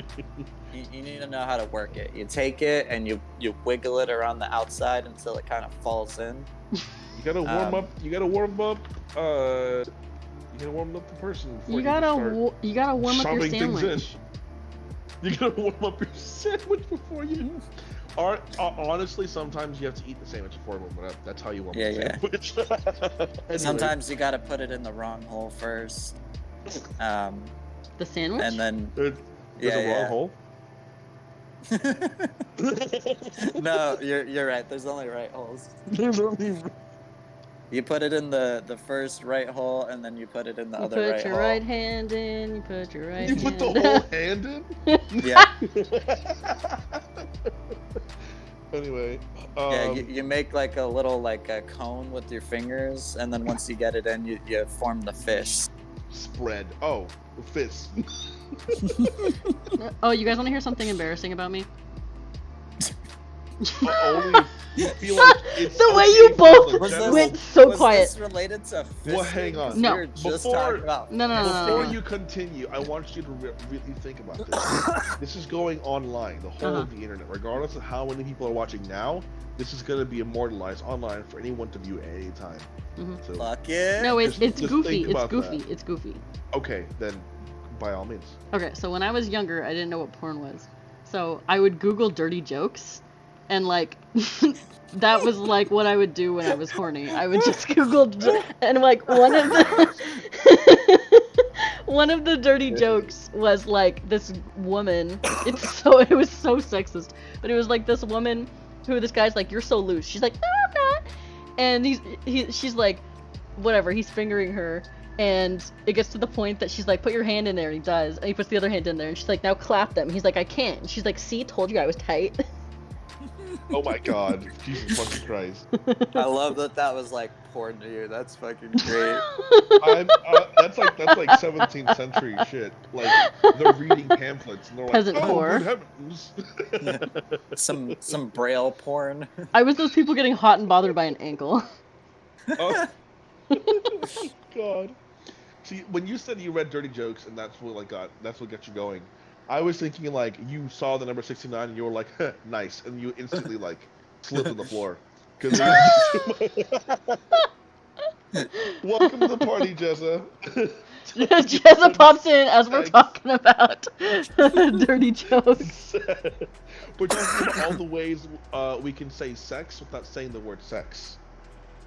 You need to know how to work it. You take it and you wiggle it around the outside until it kind of falls in. You gotta warm up. You gotta warm up. You gotta warm up the person. Before You gotta warm up your shoving things in. sandwich. You gotta warm up your sandwich before you. Honestly, sometimes you have to eat the sandwich before you warm it up. That's how you warm up the sandwich. Anyway. Sometimes you gotta put it in the wrong hole first. The sandwich? And then There's a wrong hole. No, you're right. There's only right holes. There's only. You put it in the first right hole, and then you put it in the other right hole. You put your right hand in. You put your right You hand put the whole hand in. Yeah. Anyway. Yeah, you make like a little a cone with your fingers, and then once you get it in, you form the fist. Spread. Oh, fist. Oh, you guys want to hear something embarrassing about me? Only if you feel like it's The way okay you for both the Was general- went so was quiet. this related to fisting? Well, hang on. No. We were just Before- talking about No. Before you continue, I want you to really think about this. This is going online, the whole of the internet. Regardless of how many people are watching now, this is going to be immortalized online for anyone to view at any time. So, Fuck it. No, it's Just goofy. think It's about goofy. that. It's goofy. okay, then by all means. Okay, so when I was younger, I didn't know what porn was. So I would Google dirty jokes, and like that was like what I would do when I was horny. I would just Google and like one of the dirty jokes was like this woman. It was so sexist, but it was like this woman who this guy's like, "You're so loose." She's like, "No, I'm not," and she's like, whatever. He's fingering her. And it gets to the point that she's like, put your hand in there, and he does. And he puts the other hand in there, and she's like, now clap them. He's like, I can't. And she's like, see, told you I was tight. Oh my god. Jesus fucking Christ. I love that was like porn to you. That's fucking great. That's like 17th century shit. Like, they're reading pamphlets, and they're like, Peasant oh, whore. good heavens. Some braille porn. I was those people getting hot and bothered by an ankle. Oh. God. See, when you said you read dirty jokes and that's what got you going, I was thinking like you saw the number 69 and you were like, nice, and you instantly like slipped on the floor. Cause welcome to the party, Jessa. Jessa pops in as we're talking about dirty jokes. We're talking about all the ways we can say sex without saying the word sex.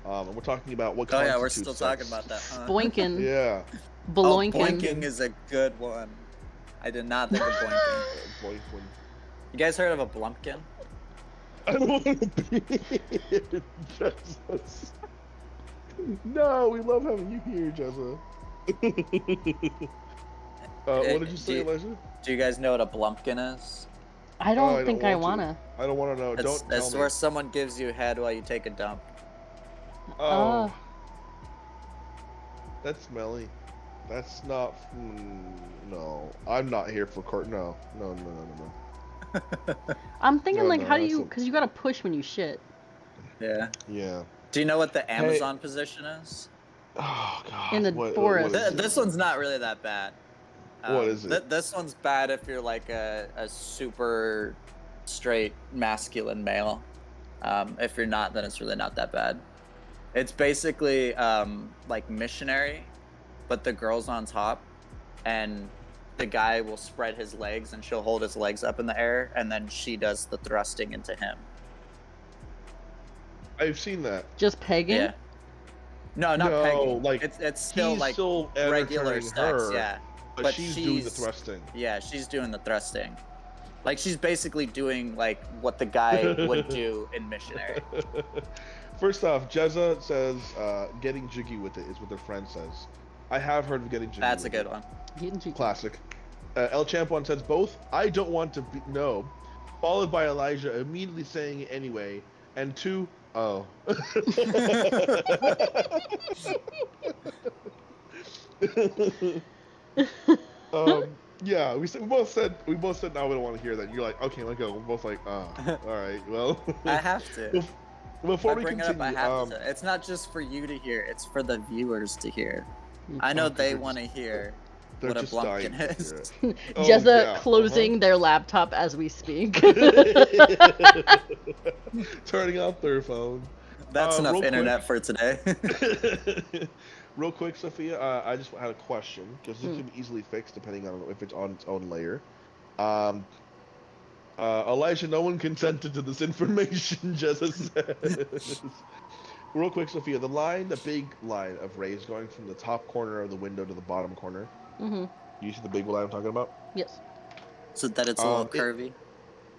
And we're talking about what Oh yeah, constitutes we're still sex. talking about that. Huh? Boinkin. Yeah. Bloinkin. Oh, boinking is a good one. I did not think of boinking. Boinkin. You guys heard of a blumpkin? I don't want to be here, Jesus. No, we love having you here, Jezza. What did you say, Elijah? Do you guys know what a blumpkin is? I don't think I want wanna. I don't want to know. It's, Don't tell it's me. where someone gives you head while you take a dump. Oh. That's smelly. That's not. No, I'm not here for court. No. I'm thinking No, like, no, how do that's you? a- Because you gotta push when you shit. Yeah. Yeah. Do you know what the Amazon position is? Oh God. In the forest. What is it? This one's not really that bad. What is it? This one's bad if you're like a super straight masculine male. If you're not, then it's really not that bad. It's basically like missionary, but the girl's on top, and the guy will spread his legs, and she'll hold his legs up in the air, and then she does the thrusting into him. I've seen that. Just pegging. Yeah. No, not No, pegging. like, it's still He's like still regular entertaining sex. her, Yeah. but she's doing the she's- thrusting. Yeah, she's doing the thrusting. Like, she's basically doing, like, what the guy would do in missionary. First off, Jezza says, getting jiggy with it is what their friend says. I have heard of getting jiggy That's a with good it. one. Getting cheeky. Classic. El Champ one says both. I don't want to be no, followed by Elijah immediately saying it anyway, and 2, oh. Yeah, we both said now we don't want to hear that. You're like, okay, let go. We're both like, all right, well. I have to. Before I we bring continue, it up, I have to. It's not just for you to hear, it's for the viewers to hear. I know they want to hear they're what a just dying blumpkin to is. hear it. Oh, Jezza yeah, closing their laptop as we speak. turning off their phone. That's enough real internet for today. Real quick, Sophia, I just had a question because this can be easily fixed depending on if it's on its own layer. Elijah, no one consented to this information, Jezza says. Real quick, Sophia, the big line of rays going from the top corner of the window to the bottom corner. Mm-hmm. You see the big line I'm talking about? Yes. So that it's a little curvy.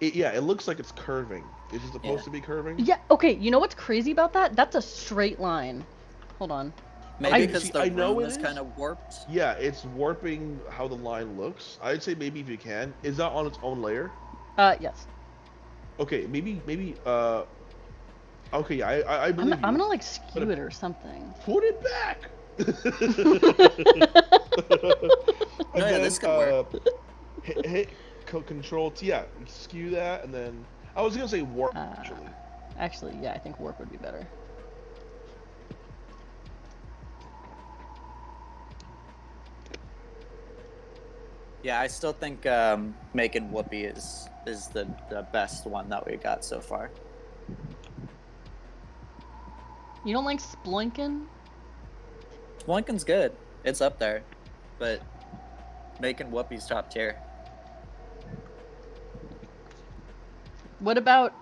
Yeah, it looks like it's curving. Is it supposed to be curving? Yeah. Okay. You know what's crazy about that? That's a straight line. Hold on. Maybe because the I know room it is is. kind of warped. Yeah, it's warping how the line looks. I'd say maybe if you can. Is that on its own layer? Yes. Okay, maybe. Okay, I believe you. I'm gonna like skew it or something. Put it back. And No, yeah, this could work. Hit Control T. Yeah, skew that, and then I was gonna say warp actually. Actually, yeah, I think warp would be better. Yeah, I still think making Whoopi is the best one that we got so far. You don't like Sploinkin? Spelunkin's good. It's up there. But making Whoopi's top tier. What about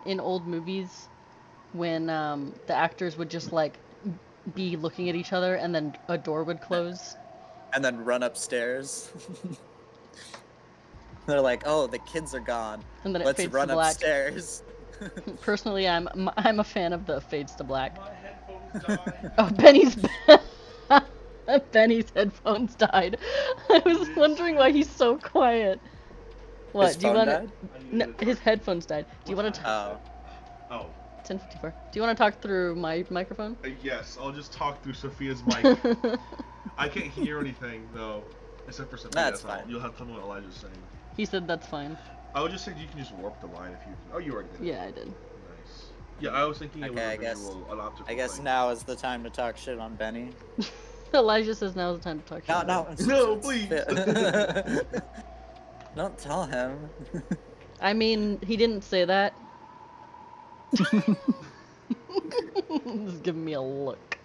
in old movies when the actors would just like be looking at each other and then a door would close? And then run upstairs. They're like, oh, the kids are gone. And then it Let's fades run to black. upstairs. Personally, I'm a fan of the fades to black. My headphones died. Oh, Benny's headphones died. I was wondering why he's so quiet. What? His do you phone want died? No, his headphones died. Do you want to? Oh. Oh. 10:54. Do you want to talk through my microphone? Yes, I'll just talk through Sophia's mic. I can't hear anything though, except for Sophia. That's so fine. You'll have to tell me what Elijah's saying. He said that's fine. I would just say you can just warp the line if you. Oh, you already did. Yeah, I did. Nice. Yeah, I was thinking it was Okay, a I guess- visual, an optical I guess thing. now is the time to talk shit on Benny. Elijah says now's the time to talk shit. No, No, please. Don't tell him. I mean, he didn't say that. He's giving me a look.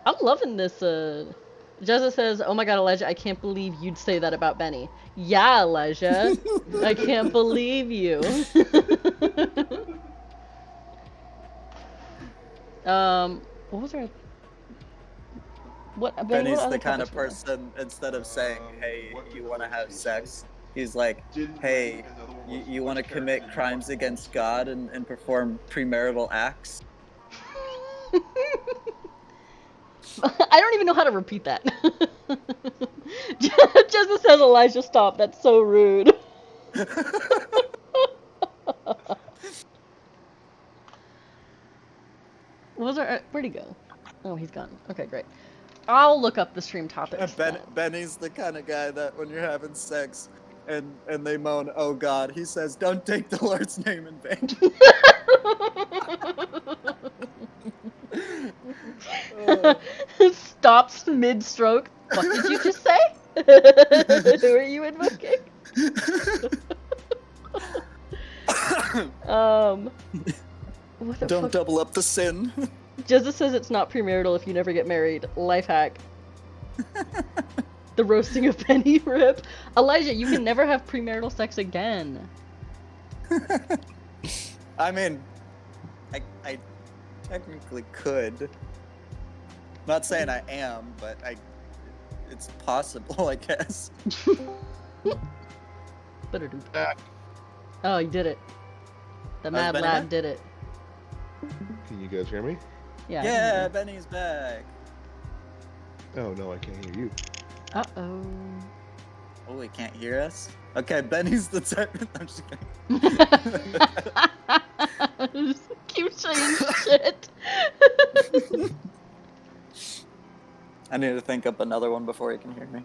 I'm loving this. Jezza says, "Oh my God, Elijah, I can't believe you'd say that about Benny." Yeah, Elijah, I can't believe you. What was there? What? Ben, Benny's what the other kind of topics were there? person, instead of saying, hey, you want to have sex, he's like, hey, you want to commit crimes against God and perform premarital acts? I don't even know how to repeat that. Just says Elijah, stop. That's so rude. Where'd he go? Oh, he's gone. Okay, great. I'll look up the stream topics. Benny's the kind of guy that when you're having sex and they moan, oh God, he says, don't take the Lord's name in vain. Stops mid-stroke. What did you just say? Who are you invoking? Don't double up the sin. Jezza says it's not premarital if you never get married. Life hack. The roasting of Penny Rip. Elijah, you can never have premarital sex again. I mean, I technically could. Not saying I am, but it's possible, I guess. Better do that. Oh, you did it. The mad lad did it. Can you guys hear me? Yeah. Yeah, Benny's back. Oh no, I can't hear you. Uh-oh. Oh, he can't hear us? Okay, Benny's the type. I'm just kidding. Just keep saying shit. I need to think up another one before he can hear me.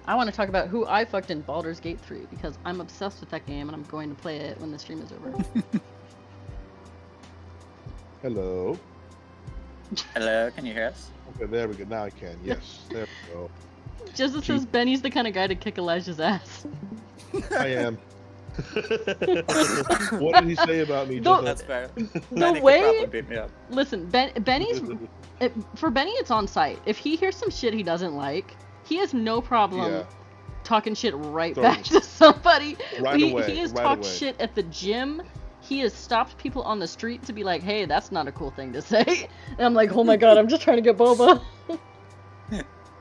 I want to talk about who I fucked in Baldur's Gate 3 because I'm obsessed with that game and I'm going to play it when the stream is over. Hello. Hello, can you hear us? Okay, there we go. Now I can. Yes, there we go. Joseph says Benny's the kind of guy to kick Elijah's ass. I am. What did he say about me? That's fair. The way. Could probably beat me up. Listen, Benny's. For Benny, it's on site. If he hears some shit he doesn't like, he has no problem talking shit right back to somebody. He has talked shit at the gym. He has stopped people on the street to be like, hey, that's not a cool thing to say. And I'm like, oh my god, I'm just trying to get boba.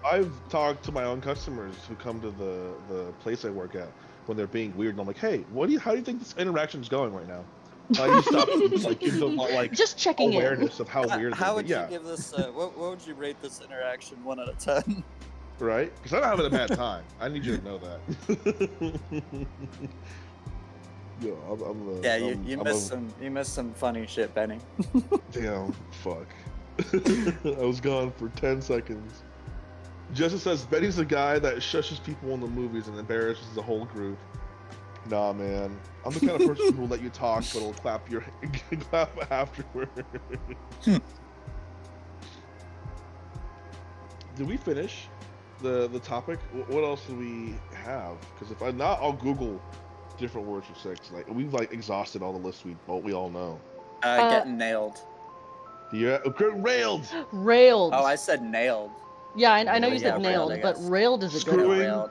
I've talked to my own customers who come to the place I work at when they're being weird, and I'm like, hey, how do you think this interaction's going right now? You stop, like, give them just checking awareness of how weird. How would you give this? What would you rate this interaction 1 out of 10? Right? Because I'm not having a bad time. I need you to know that. Yo, you missed some funny shit, Benny. Damn, fuck. I was gone for 10 seconds. Justice says Benny's the guy that shushes people in the movies and embarrasses the whole group. Nah, man. I'm the kind of person who will let you talk, but will clap afterward. Did we finish the topic? What else do we have? Because if I'm not, I'll Google different words for sex. Like we've exhausted all the lists we all know. Getting nailed. Yeah, railed. Railed. Oh, I said nailed. Yeah, I know you said nailed, railed, but railed is a good one. Railed.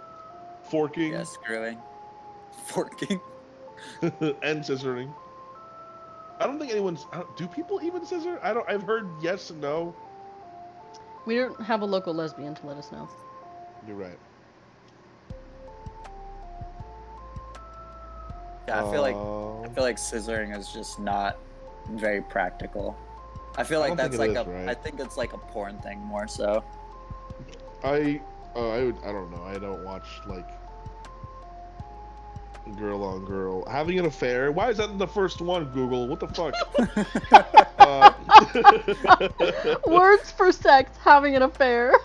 Forking. Yeah, screwing. Forking. And scissoring. I don't think anyone's. Do people even scissor? I've heard yes and no. We don't have a local lesbian to let us know. You're right. Yeah, I feel like scissoring is just not very practical. I feel like that's like I think it's like a porn thing more so. I don't know. I don't watch girl on girl having an affair. Why is that in the first one? Google, what the fuck? Words for sex, having an affair.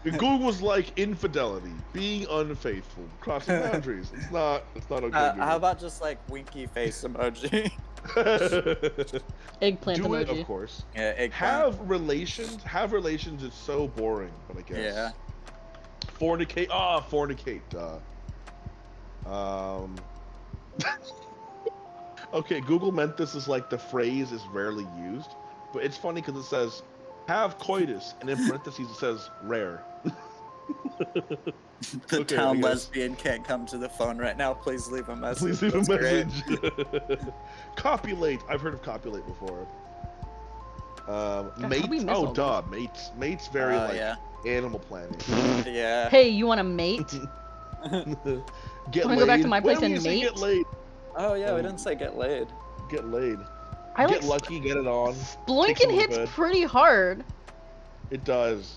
Google was like infidelity, being unfaithful, crossing boundaries. It's not okay. How about just like winky face emoji? Eggplant emoji. It, of course. Yeah, eggplant. Have relations is so boring, but I guess. Yeah. Fornicate. Fornicate. Okay, Google meant this as like the phrase is rarely used, but it's funny because it says have coitus, and in parentheses it says rare. The Okay, town I guess. lesbian can't come to the phone right now. Please leave a message. Please leave a That's great. message. Copulate. I've heard of copulate before. how'd we Mate. miss Oh, all duh. Mates. Mate's very like yeah. Animal Planet. Yeah. Hey, you want to mate? Get Wanna laid. go back to my place When and we say get mate? laid. Oh yeah, we didn't say get laid. Get laid. I Get like lucky. Get it on. Take Sploinkin someone to hits bed. pretty hard. It does.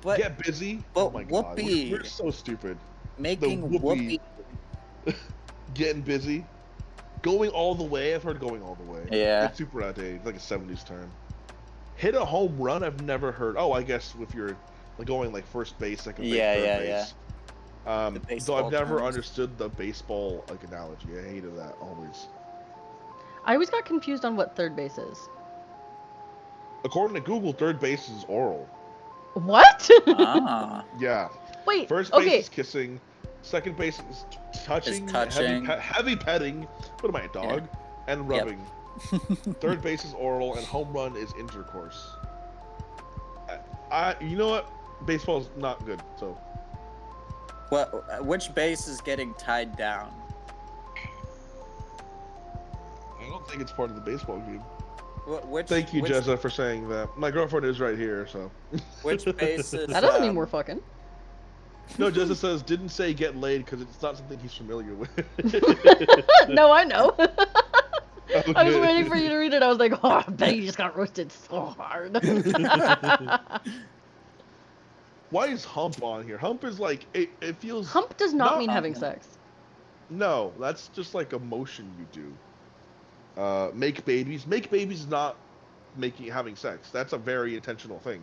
But Get busy. but Oh my god. whoopee. We're so stupid. making The whoopee. whoopee. Getting busy. Going all the way. I've heard going all the way. Yeah. It's super outdated. It's like a 70s term. Hit a home run. I've never heard. Oh, I guess if you're like going like first base, second base, Yeah, third yeah, base. The So baseball I've never terms. understood the baseball like analogy. I hated that always. I always got confused on what third base is. According to Google, third base is oral. What? Ah. Yeah. Wait. First base Okay. is kissing. Second base is touching. touching. Heavy petting. What am I, a dog? And Yep. rubbing. Third base is oral, and home run is intercourse. You know what? Baseball's not good. So Which base is getting tied down? I don't think it's part of the baseball game. Which? Thank you, which, Jezza, for saying that. My girlfriend is right here, so. Which base is? That doesn't mean we're fucking. No, Jezza says didn't say get laid because it's not something he's familiar with. No, I know. Okay. I was waiting for you to read it. I was like, oh, I bet you just got roasted so hard. Why is hump on here? Hump is like it feels. Hump does not No, mean having sex. No, that's just like a motion you do. Make babies. Make babies is not having sex. That's a very intentional thing,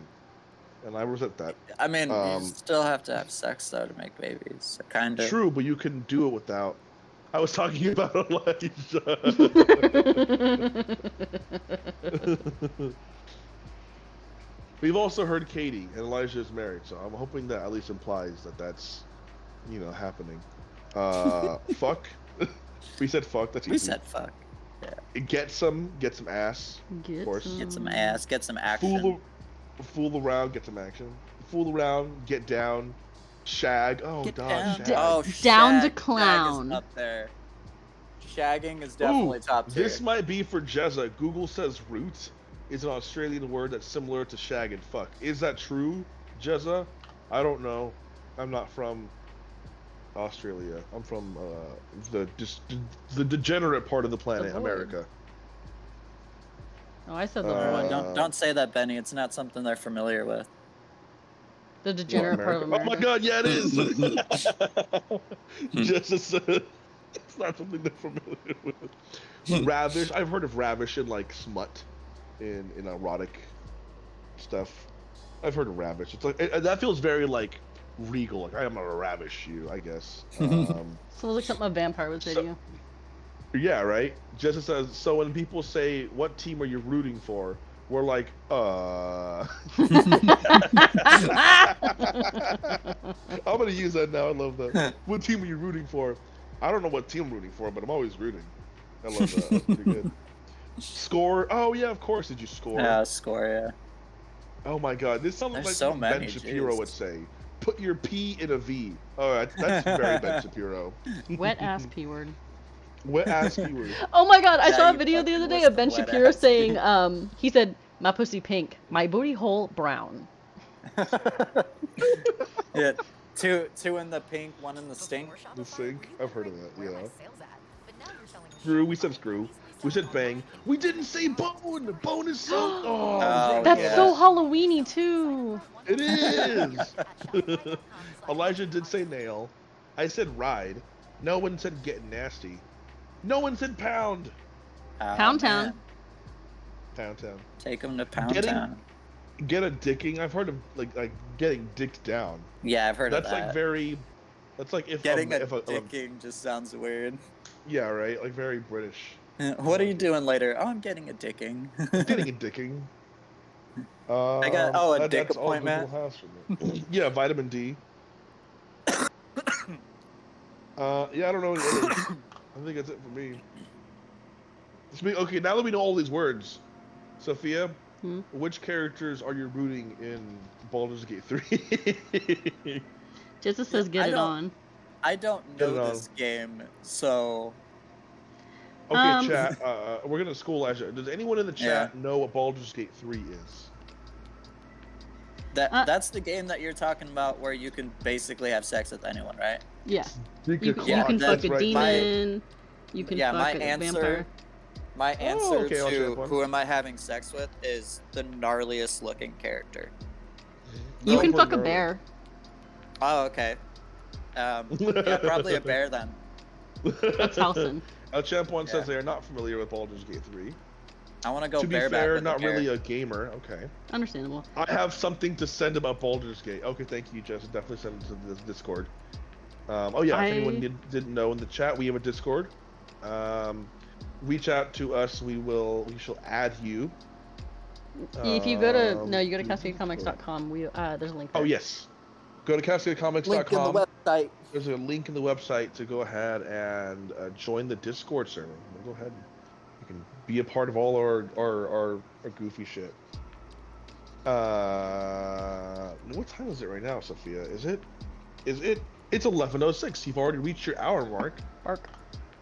and I resent that. I mean, you still have to have sex though to make babies. Kind of. True, but you can do it without. I was talking about Elijah. We've also heard Katie, and Elijah is married, so I'm hoping that at least implies that that's, happening. Fuck. We said fuck. That's easy. We said fuck. Get some ass. Get Of course. Get some ass. Get some action. Fool around. Get some action. Fool around. Get down. Shag. Oh, Get dog. down. Shag. Oh, Down to shag. clown. Shag is up there. Shagging is definitely top tier. This might be for Jezza. Google says root is an Australian word that's similar to shag and fuck. Is that true, Jezza? I don't know. I'm not from Australia. I'm from the degenerate part of the planet, void. America. Oh, I said the Oh, void. don't say that, Benny. It's not something they're familiar with. The degenerate part of America. Oh my god, yeah, it is. Jezza said it's not something they're familiar with. Ravish. I've heard of ravish and like smut in erotic stuff. I've heard of ravish. It's like that feels very like regal. Like I'm gonna ravish you, I guess. So like something a vampire would say to you. Yeah, right. Jessica says. So when people say, "What team are you rooting for?" We're like, I'm gonna use that now. I love that. What team are you rooting for? I don't know what team I'm rooting for, but I'm always rooting. I love that. That's pretty good. Score. Oh yeah, of course. Did you score? Yeah, score. Yeah. Oh my god, this sounds like There's so Ben many, Shapiro jeez. would say. Put your P in a V. Oh, that's very Ben Shapiro. Wet ass P word. Wet ass keyword. Oh my god, I Yeah, saw a you video the fucking other day list of Ben of wet Shapiro ass saying, he said, my pussy pink, my booty hole brown. Yeah. Two in the pink, one in the stink. The sink. I've heard of that. Yeah. Screw. We said screw. We said bang. We didn't say bone. Bone is so. Oh, Oh, That's yeah. so Halloweeny too. it is. Elijah did say nail. I said ride. No one said get nasty. No one said pound. Oh, Pound man. Town. Pound town. Take them to Pound Getting- Town. Get a dicking. I've heard of like getting dicked down. Yeah, I've heard That's of that. like very. That's like if Getting a if dicking just sounds weird. yeah, right. Like very British. What are you doing later? Oh, I'm getting a dicking. Getting a dicking. I got a dick that's all appointment. Google has for me. Yeah, vitamin D. Yeah, I don't know any others. I think that's it for me. Okay, now that we know all these words, Sophia, which characters are you rooting in Baldur's Gate 3? Jessa says get it on. I don't know this game, so... Okay, chat, we're gonna school Elijah. Does anyone in the chat know what Baldur's Gate 3 is? That's the game that you're talking about where you can basically have sex with anyone, right? Yeah. You can fuck a demon. You can fuck a vampire. My answer to who am I having sex with is the gnarliest looking character. You can fuck a bear. Oh, okay. Yeah, probably a bear then. That's Halson. Champ 1 says they are not familiar with Baldur's Gate 3. I want to go To bareback. be fair, with not really a gamer. Okay. Understandable. I have something to send about Baldur's Gate. Okay, thank you, Jess. Definitely send it to the Discord. Oh yeah, if anyone didn't know in the chat, we have a Discord. Reach out to us. We shall add you. If you go to cascadecomics.com, there's a link there. Oh yes. Go to cascadecomics.com. Link in the website. There's a link in the website to go ahead and join the Discord server. We'll go ahead and you can be a part of all our goofy shit. What time is it right now, Sophia? Is it? It's 11:06. You've already reached your hour mark.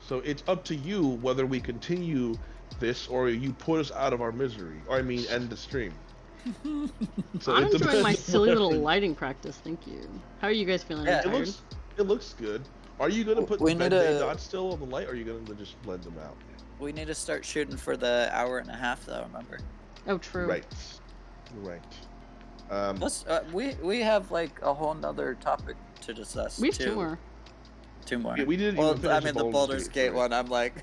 So it's up to you whether we continue this or you put us out of our misery. Or I mean, end the stream. So I'm enjoying my silly little lighting practice. Thank you. How are you guys feeling? Yeah, it looks good. Are you gonna put the bed dots still on the light, or are you gonna just blend them out? We need to start shooting for the hour and a half, though. Remember? Oh, true. Right. Plus, we have like a whole nother topic to discuss. We have two more. Two more. Yeah, we didn't. Well, I mean the Baldur's Gate one. I'm like.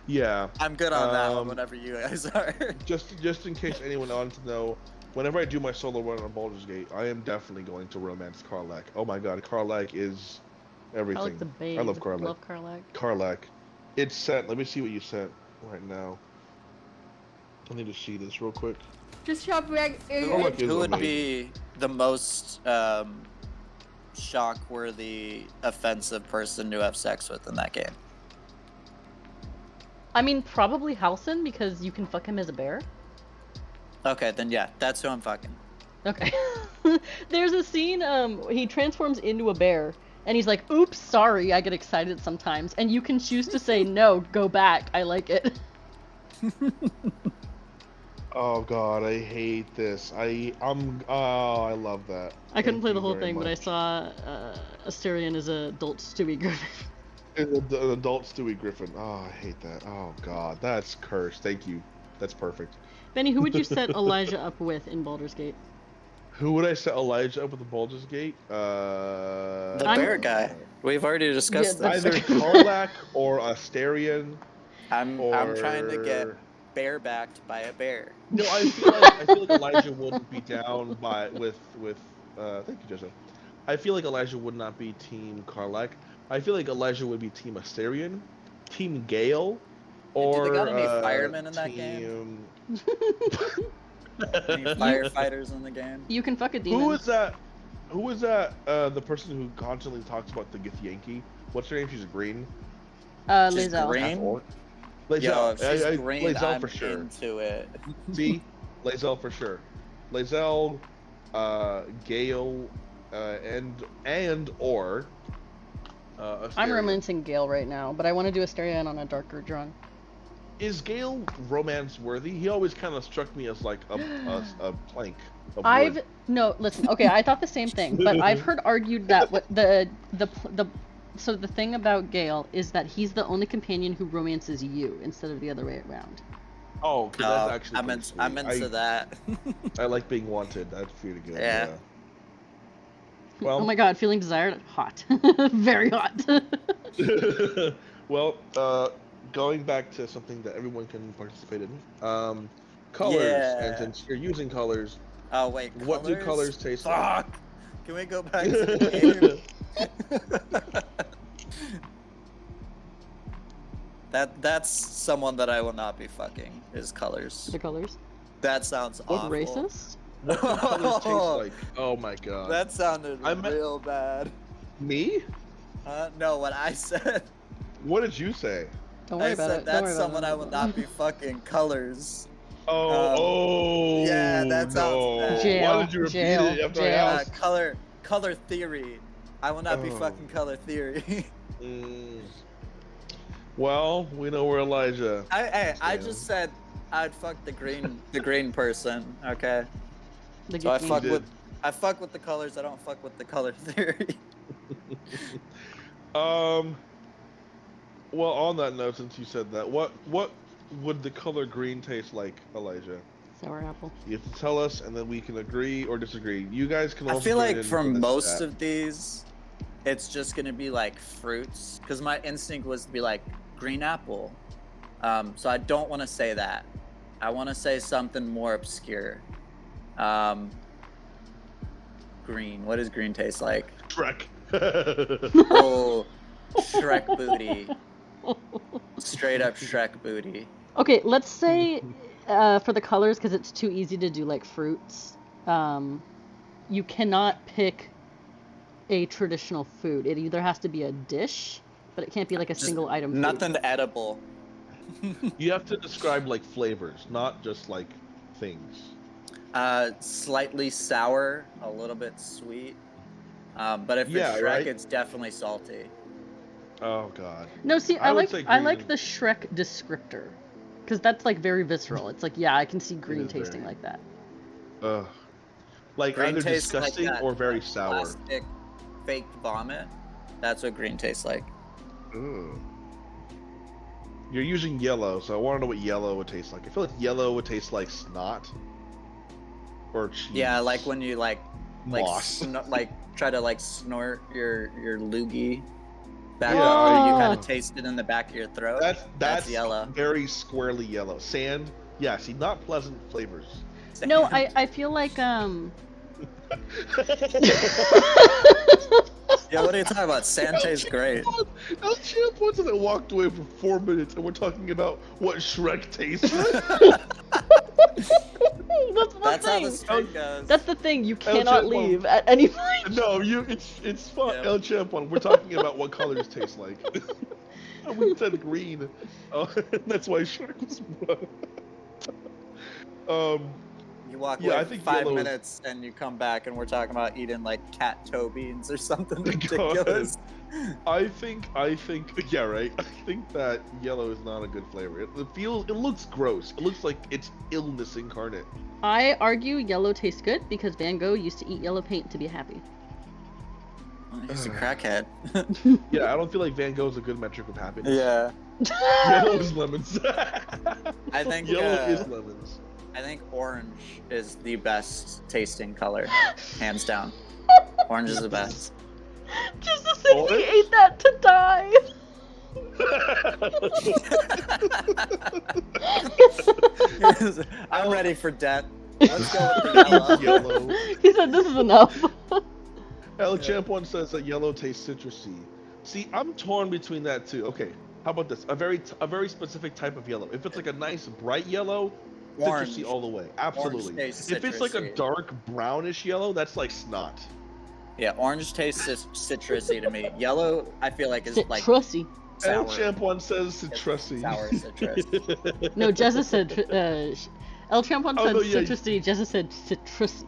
Yeah. I'm good on that one. Whenever you guys are. Just in case anyone wanted to know, whenever I do my solo run on Baldur's Gate, I am definitely going to romance Karlach. Oh my god, Karlach is everything. I love Karlach. Love Karlach. Karlach. It's sent. Let me see what you sent right now. I need to see this real quick. Just shop back. Who would be the most shock-worthy, offensive person to have sex with in that game? I mean, probably Halson, because you can fuck him as a bear. Okay, then yeah, that's who I'm fucking. Okay. There's a scene, he transforms into a bear, and he's like, oops, sorry, I get excited sometimes, and you can choose to say, no, go back, I like it. Oh god, I hate this. I love that. I couldn't play the whole thing, but I saw Asterion as an adult Stewie Griffin. An adult Stewie Griffin. Oh, I hate that. Oh god, that's cursed. Thank you. That's perfect. Benny, who would you set Elijah up with in Baldur's Gate? Who would I set Elijah up with in Baldur's Gate? The bear guy. We've already discussed this. this. Either Karlach or Asterion. I'm trying to get bear-backed by a bear. No, I feel like Elijah wouldn't be down with thank you, Joseph. I feel like Elijah would not be Team Karlach. I feel like Elijah would be Team Asterion, Team Gale, or Did they got any firemen in that game? Any firefighters in the game? You can fuck a demon. Who is that? The person who constantly talks about the Githyanki? What's her name? She's green. Lae'zel. Green? Lae'zel. Yo, if she's green, Lae'zel I'm for sure. into it. See? Lae'zel for sure. Lae'zel, Gale, and or Asterion. I'm romancing Gale right now, but I want to do Asterion on a darker drawn. Is Gale romance worthy? He always kind of struck me as like a plank of wood. No, listen. Okay, I thought the same thing, but I've heard argued that so the thing about Gale is that he's the only companion who romances you instead of the other way around. Oh, that's actually I'm into that. I like being wanted. That's pretty good. Yeah. Well, oh my god, feeling desired? Hot. Very hot. Well, going back to something that everyone can participate in. Colors. Yeah. And since you're using colors, Oh wait, what do colors taste like? Can we go back to the game? That's someone that I will not be fucking, is colors. The colors? That sounds awful. Racist? What do colors taste like? Oh my god. That sounded real bad. Me? No, what I said. What did you say? Don't worry about it. That's someone I will not be fucking, colors. Oh, yeah, that sounds no. bad. Jail, Why did you repeat jail, it after jail. I asked? Color theory. I will not be Oh. fucking color theory. Well, we know where Elijah. I just said I'd fuck the green person. Okay. The So I geeky. fuck with the colors. I don't fuck with the color theory. Well, on that note, since you said that, what would the color green taste like, Elijah? Sour apple. You have to tell us, and then we can agree or disagree. You guys can also I feel join like in for the most chat. of these, it's just gonna be like fruits. Because my instinct was to be like green apple. So I don't want to say that. I want to say something more obscure. Green. What does green taste like? Shrek. Oh, Shrek booty. Straight up Shrek booty. Okay, let's say for the colors, because it's too easy to do like fruits, you cannot pick a traditional food. It either has to be a dish, but it can't be like a single item food. Nothing edible. You have to describe like flavors, not just like things. Slightly sour, a little bit sweet. But if Yeah, it's Shrek, right? it's definitely salty. Oh god. No, see, I I would say like green. the Shrek descriptor, because that's like very visceral. It's like, yeah, I can see green is tasting very- like that. Like Green either tastes like disgusting that, or very like sour. plastic fake vomit. That's what green tastes like. Ugh. You're using yellow, so I want to know what yellow would taste like. I feel like yellow would taste like snot or cheese. Yeah, like when you like moss. like try to like snort your loogie back Yeah, up, and you Oh. kind of taste it in the back of your throat. That's yellow. Very squarely yellow. Sand. Yeah. See, not pleasant flavors. No, I feel like Yeah, what are you talking about? Sand tastes great. El Champ once I walked away for 4 minutes, and we're talking about what Shrek tastes like. That's how thing. the string goes. That's the thing. You El cannot Chapo. leave at any point. No, it's fun. Yep. El Champon, we're talking about what colors taste like. We said green. That's why Shrek was. You walk Yeah, away I for think 5 yellow is- minutes and you come back and we're talking about eating like cat toe beans or something God. ridiculous. I think, yeah, right. I think that yellow is not a good flavor. It looks gross. It looks like it's illness incarnate. I argue yellow tastes good because Van Gogh used to eat yellow paint to be happy. He's a crackhead. Yeah, I don't feel like Van Gogh's a good metric of happiness. Yeah. Yellow is lemons. I think Yellow is lemons. I think orange is the best tasting color, hands down. Orange is the best. Just to say Orange? he ate that to die. I'm ready for death. Let's go with the yellow. Yellow. He said this is enough. El Champon says that yellow tastes citrusy. See, I'm torn between that too. Okay, how about this? A very specific type of yellow. If it's like a nice bright yellow, Orange. citrusy all the way. Absolutely. tastes If it's like a citrusy. dark brownish yellow, that's like snot. Yeah, orange tastes citrusy to me. Yellow, I feel like is like Citrusy. El sour. Champon says citrusy. Sour citrus. No, Jezza said El Champon Oh, said no, yeah. citrusy. Jezza said citrusy.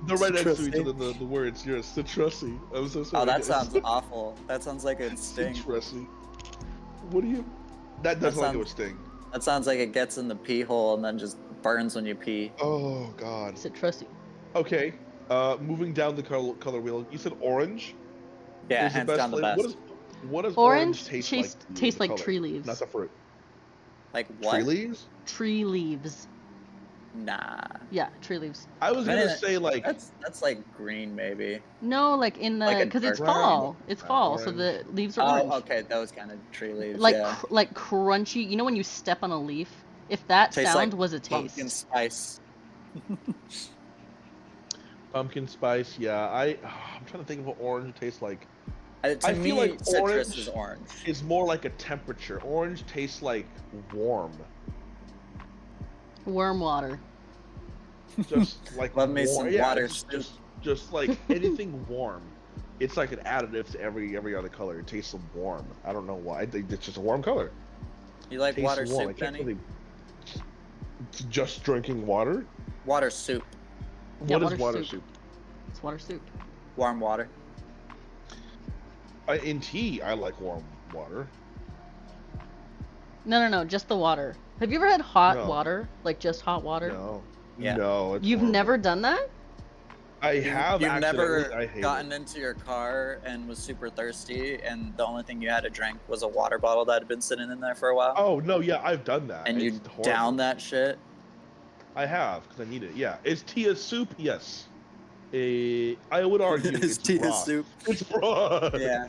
They're right next to each Citrusy. other, the words. You're citrusy. I'm so sorry. Oh, that guys. sounds awful. That sounds like it sting. Citrusy. What do you... That doesn't like it sounds- would sting. That sounds like it gets in the pee hole and then just burns when you pee. Oh, God. Citrusy. Okay. Moving down the color wheel. You said orange? Yeah, is the hands best down the flavor. best. What does Orange taste tastes like? tastes the like color? tree leaves. Not the fruit. Like what? Tree leaves? Tree leaves. Nah. Yeah, tree leaves. I was I gonna mean, say like That's like green maybe. No, like in the Like a because it's dark fall. brown. It's fall, so the Orange. leaves are orange. Oh, okay, those kind of tree leaves. Like yeah. like crunchy. You know when you step on a leaf? If that Tastes sound like was a pumpkin taste. spice. pumpkin spice. Yeah, I'm trying to think of what orange tastes like. To I me, feel like citrus orange- is orange. It's more like a temperature. Orange tastes like warm, Worm water. just like Love me warm. some Yeah, water it's soup. just like anything warm. It's like an additive to every other color. It tastes warm. I don't know why. I think it's just a warm color. You like Tastes water warm. I soup, can't Benny? really- Just drinking water? Water soup. Yeah, What is water soup? It's water soup. Warm water. In tea, I like warm water. No, just the water. Have you ever had hot No. water? Like just hot water? No. Yeah. No. It's You've horrible. never done that? I have You've accidentally. never I hate gotten it. into your car and was super thirsty, and the only thing you had to drink was a water bottle that had been sitting in there for a while. Oh no, yeah, I've done that. and you It's horrible. down that shit. I have because I need it. Yeah, is tea a soup? Yes. I would argue it's tea broth. soup. It's broth. Yeah.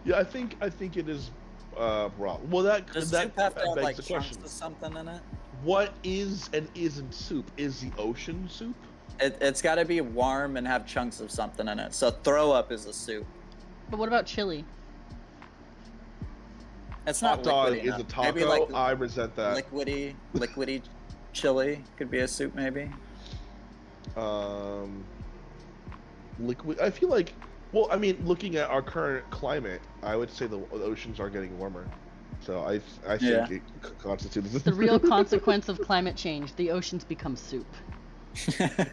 Yeah, I think it is broth. Well, that Does that soup have to have begs like the chunks question: of something in it? what is and isn't soup? Is the ocean soup? It's got to be warm and have chunks of something in it. So throw up is a soup. But what about chili? It's Hot not dog liquidy is enough. a taco. Maybe like I resent that. liquidy chili could be a soup maybe. Liquid. I feel like. Well, I mean, looking at our current climate, I would say the oceans are getting warmer. So I think Yeah. it constitutes The real consequence of climate change: the oceans become soup.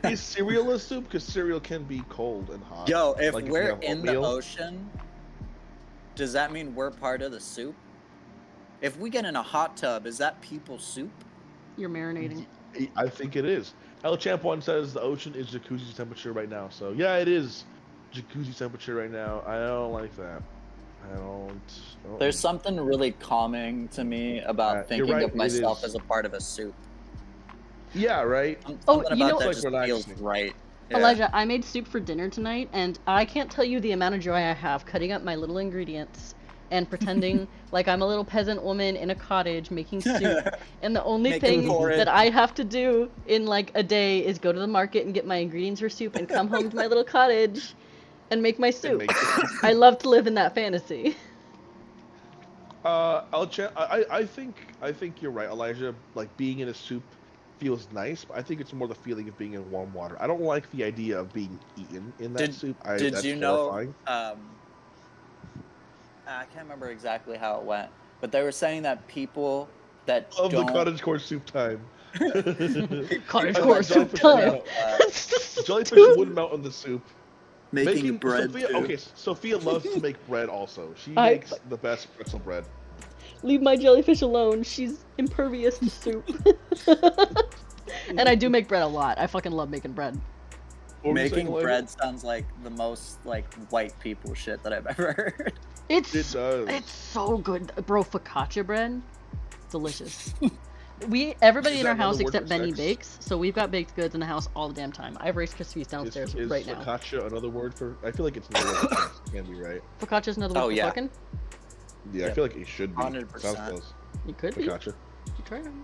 Is cereal a soup? Because cereal can be cold and hot. Yo, if Like, you we're have in the oatmeal. ocean, does that mean we're part of the soup? If we get in a hot tub, is that people's soup? You're marinating. I think it is. El Champ One says the ocean is jacuzzi temperature right now. So yeah, it is jacuzzi temperature right now. I don't like that. I don't. There's something really calming to me about You're thinking right, of it myself is. as a part of a soup. Yeah, right. Oh, Something you about know- that It's just like feels relaxing. right. Yeah. Elijah, I made soup for dinner tonight, and I can't tell you the amount of joy I have cutting up my little ingredients and pretending like I'm a little peasant woman in a cottage making soup. And the only Making thing porridge. that I have to do in like a day is go to the market and get my ingredients for soup and come home to my little cottage and make my soup. make soup. I love to live in that fantasy. El Champ, I think you're right, Elijah. Like being in a soup feels nice, but I think it's more the feeling of being in warm water. I don't like the idea of being eaten in that soup. Did That's you horrifying. know? I can't remember exactly how it went, but they were saying that people that Of the don't cottagecore soup time. Cottagecore soup Jellyfish time. wouldn't melt- Jellyfish Stupid. wouldn't melt in the soup. making bread. Sophia, too. okay, Sophia loves to make bread also. She I- makes the best pretzel bread. Leave my jellyfish alone. She's impervious to soup. And I do make bread a lot. I fucking love making bread. What were you saying, Making Elijah? bread sounds like the most like white people shit that I've ever heard. It It's does. so good, bro. Focaccia bread, delicious. Everybody Is in our that another house word except for Benny sex? bakes, so we've got baked goods in the house all the damn time. I have Rice Krispies downstairs Is right now. focaccia another word for? I feel like it's another word for sex. It can be right. Focaccia's another word Oh, for yeah. fucking. Yeah, I Yeah. feel like it should be. 100%. Sounds close. You could be. Focaccia. You try them.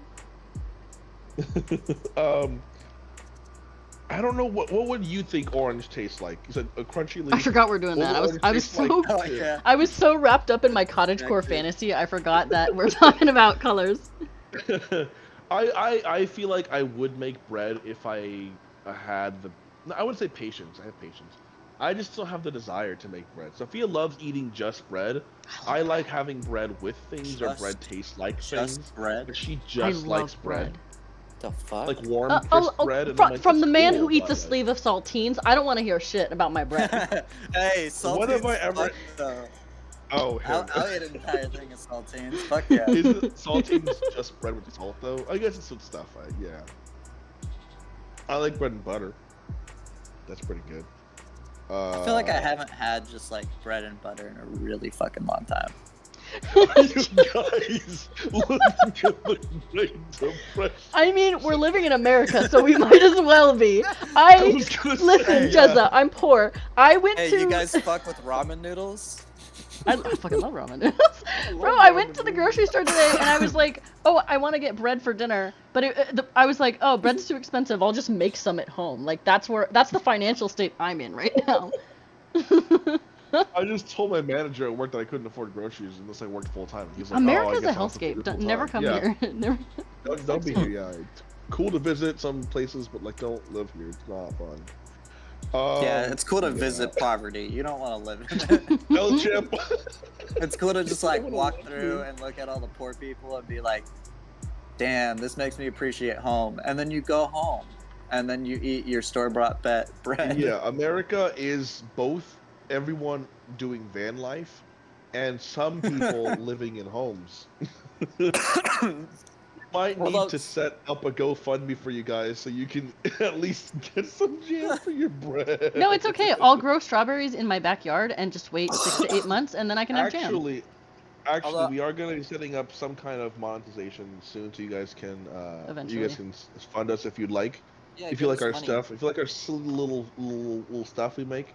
I don't know what would you think orange tastes like? Is it a crunchy leaf? I forgot we're doing What that. would I orange was taste so like? Oh yeah. I was so wrapped up in my cottagecore Exactly. fantasy, I forgot that we're talking about colors. I feel like I would make bread if I had the. No, I wouldn't say patience. I have patience. I just don't have the desire to make bread. Sophia loves eating just bread. I like having bread with things or Just- bread tastes like Just things. bread. But she I just love likes bread. The fuck? Like warm, crisp bread. And I'm from, like, from "It's the man cool, who eats but, a like, sleeve of saltines, I don't want to hear shit about my bread. Hey, saltines. What have I ever- fuck, though. Oh, hell I'll eat an entire thing of saltines. Fuck yeah. Is it saltines just bread with salt though? I guess it's with stuff. Yeah. I like bread and butter. That's pretty good. I feel like I haven't had just like bread and butter in a really fucking long time. You guys, look at the brains of fresh. I mean, we're living in America, so we might as well be. I was gonna listen, say, Jezza, yeah. I'm poor. I went Hey, to. you guys fuck with ramen noodles? I fucking love ramen noodles. Bro, I went to the grocery store today and I was like, oh, I want to get bread for dinner. But I was like, oh, bread's too expensive. I'll just make some at home. Like, that's the financial state I'm in right now. I just told my manager at work that I couldn't afford groceries unless I worked full time. He's like, America's oh, I a guess I'll have to do hellscape. this Don't, full never time." come Yeah. here. Never. Don't be here. Yeah, it's cool to visit some places, but like, don't live here. It's not fun. Yeah, it's cool to yeah. visit poverty. You don't want to live in it. El Champ. It's cool to just like I wanna walk walk through through. and look at all the poor people and be like, damn, this makes me appreciate home. And then you go home, and then you eat your store-bought bread. Yeah, America is both everyone doing van life and some people living in homes. Might need to set up a GoFundMe for you guys so you can at least get some jam for your bread. No, it's okay. I'll grow strawberries in my backyard and just wait 6 to 8 months, and then I can have jam. Actually, we are going to be setting up some kind of monetization soon, so you guys can fund us if you'd like. Yeah, if you like our stuff, if you like our silly little stuff we make,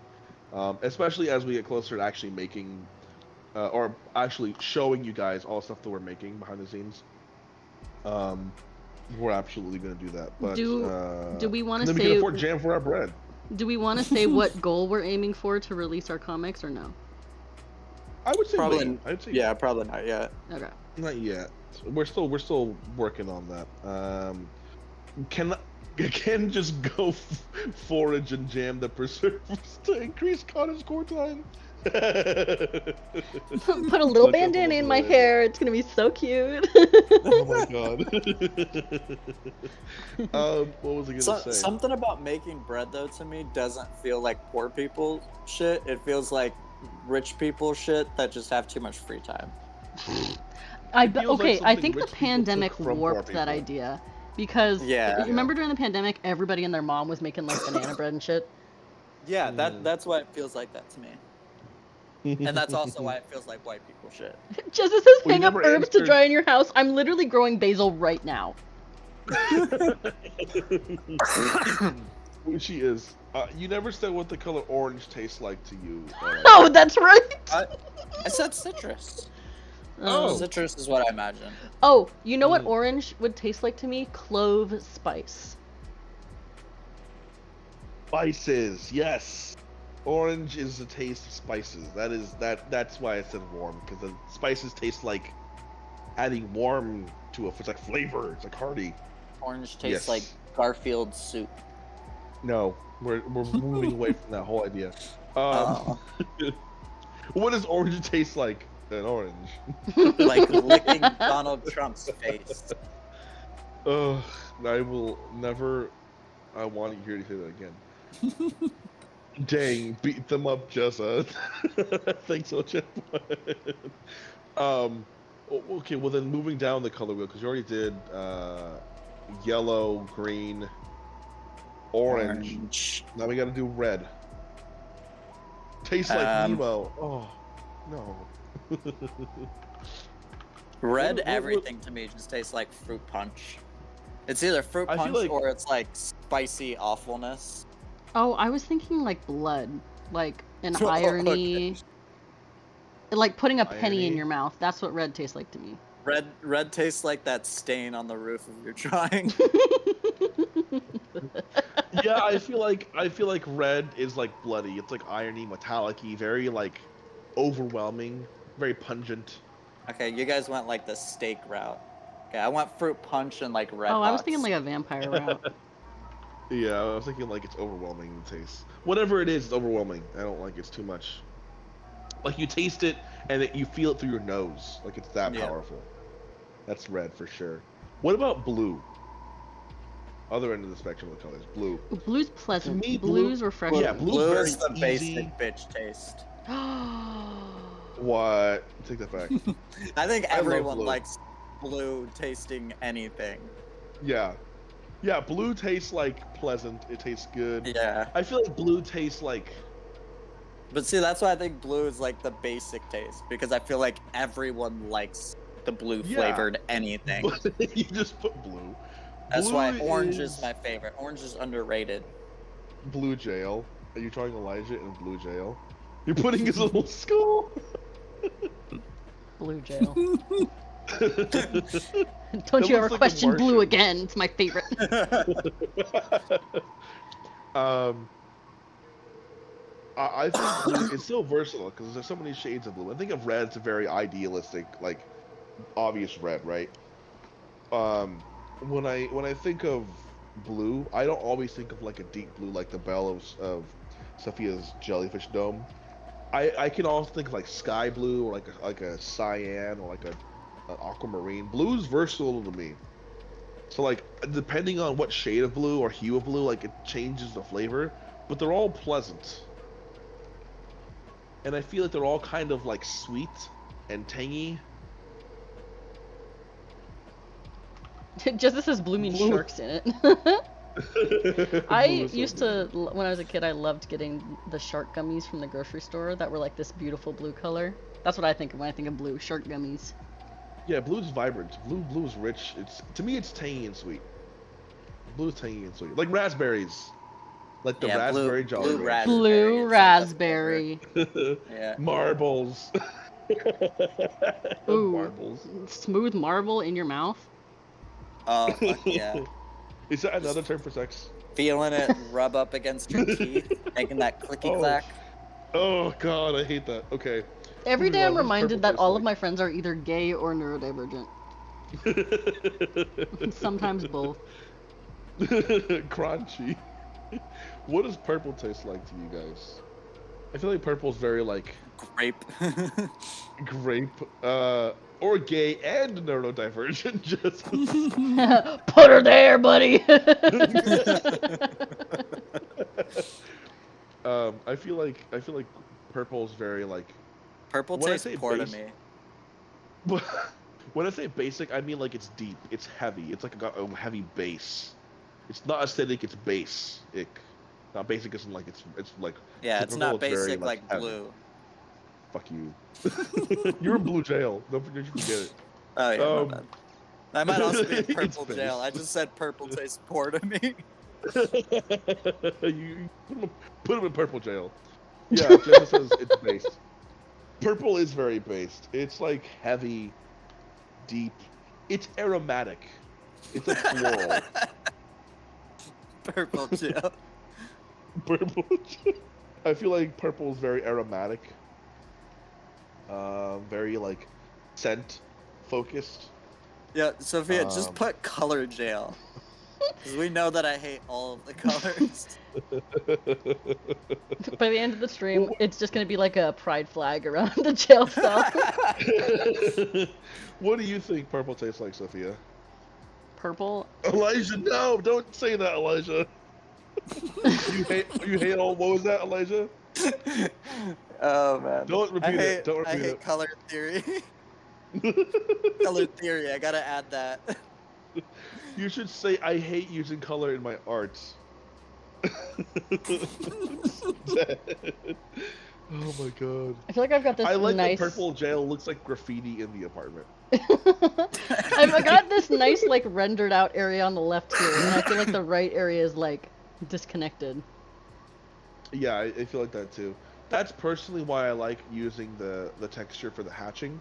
especially as we get closer to actually making, or actually showing you guys all the stuff that we're making behind the scenes. We're absolutely going to do that. But do we want to say? Then we can afford jam for our bread. Do we want to say what goal we're aiming for to release our comics, or no? I would say probably. I'd say yeah, probably not yet. Okay. Not yet. We're still working on that. Can just go forage and jam the preserves to increase Connor's core time. Put a little bandana in my hair. It's gonna be so cute. Oh my god. What was I gonna say? Something about making bread though to me doesn't feel like poor people shit. It feels like rich people shit that just have too much free time. I think the pandemic warped that idea. Because remember during the pandemic, everybody and their mom was making like banana bread and shit. Yeah, that's why it feels like that to me. And that's also why it feels like white people shit. Jessica says, hang up herbs to dry in your house. I'm literally growing basil right now. She is. You never said what the color orange tastes like to you. Oh, that's right. I said citrus. Oh. Citrus is what I imagine. Oh, you know what orange would taste like to me? Clove spice. Spices, yes. Orange is the taste of spices. That's why I said warm, because the spices taste like adding warm to it. It's like flavor. It's like hearty. Orange tastes like Garfield soup. No, we're moving away from that whole idea. What does orange taste like? An orange. Like licking Donald Trump's face. Ugh, I will never. I want to hear you say that again. Dang, beat them up, Jessa. Thanks so much. Okay, well then moving down the color wheel, because you already did yellow, green, orange. Now we gotta do red. Tastes like Nemo. Oh, no. Red everything to me just tastes like fruit punch. It's either fruit punch or it's like spicy awfulness. Oh, I was thinking like blood, like an irony, Okay. like putting a penny in your mouth. That's what red tastes like to me. Red tastes like that stain on the roof of your drawing. Yeah, I feel like red is like bloody. It's like irony, metallic-y, very like overwhelming, very pungent. Okay, you guys went like the steak route. Okay, I went fruit punch and like red. Oh, I was thinking like a vampire route. Yeah, I was thinking like it's overwhelming in taste. Whatever it is, it's overwhelming. I don't like it's too much. Like you taste it and you feel it through your nose. Like it's that powerful. That's red for sure. What about blue? Other end of the spectrum of the colors. Blue. Blue's pleasant. To me, Blue's refreshing. Yeah, blue very is the easy. basic bitch taste. What? Take that back. I think everyone likes blue tasting anything. Yeah. Yeah, blue tastes like pleasant. It tastes good. Yeah. I feel like blue tastes like... But see, that's why I think blue is like the basic taste, because I feel like everyone likes the blue flavored anything. You just put blue. That's why orange is my favorite. Orange is underrated. Blue jail. Are you trying Elijah in blue jail? You're putting his little skull. Blue jail. Don't you ever question blue again. It's my favorite. I think blue is so versatile because there's so many shades of blue. I think of red, it's a very idealistic, like obvious red, right? When I think of blue, I don't always think of like a deep blue like the bell of Sophia's jellyfish dome. I can also think of like sky blue or like a cyan or like an aquamarine. Blue's versatile to me. So like, depending on what shade of blue or hue of blue, like it changes the flavor. But they're all pleasant. And I feel like they're all kind of like sweet and tangy. Just this says blue means Blue. sharks in it. I used to, when I was a kid, I loved getting the shark gummies from the grocery store that were like this beautiful blue color. That's what I think of when I think of blue, shark gummies. Yeah, blue's vibrant. Blue is rich. To me, it's tangy and sweet. Blue is tangy and sweet, like raspberries, like the raspberry Jolly blue Rancher. Blue raspberry. Yeah. Marbles. Ooh, Marbles. smooth marble in your mouth. Oh, fuck yeah. Is that another term for sex? Feeling it rub up against your teeth, making that clicky clack. Oh god, I hate that. Okay. Every day I'm What does reminded purple that all taste of my friends are either gay or neurodivergent. like? Sometimes both. Crunchy. What does purple taste like to you guys? I feel like purple's very like Grape. grape, or gay and neurodivergent. Just Put her there, buddy. I feel like purple's very like. Purple When I tastes say poor to base- me. When I say basic, I mean like it's deep, it's heavy, it's like a heavy base. It's not acidic, it's basic. Not basic isn't like it's like. Yeah, it's typical, not very, basic like heavy. blue. Fuck you. You're in blue jail. Don't forget it. Oh yeah, my bad. I might also be in it's purple jail. I base. just said purple tastes poor to me. You put him in purple jail. Yeah, Jenna says it's based. Purple is very based. It's like heavy, deep. It's aromatic. It's a floral. Purple jail. Purple. I feel like purple is very aromatic. Very like scent focused. Yeah, Sophia, just Um, put color jail. Because we know that I hate all of the colors. By the end of the stream, it's just gonna be like a pride flag around the jail cell. What do you think purple tastes like, Sophia? Purple. Elijah, no! Don't say that, Elijah. You hate all. What was that, Elijah? Oh man. Don't repeat it. Don't I repeat hate it. color theory. Color theory, I gotta add that. You should say I hate using color in my arts. Oh my god. I feel like I've got this I like nice. the purple jail looks like graffiti in the apartment. I've got this nice like rendered out area on the left here, and I feel like the right area is like disconnected. Yeah, I feel like that too. That's personally why I like using the texture for the hatching.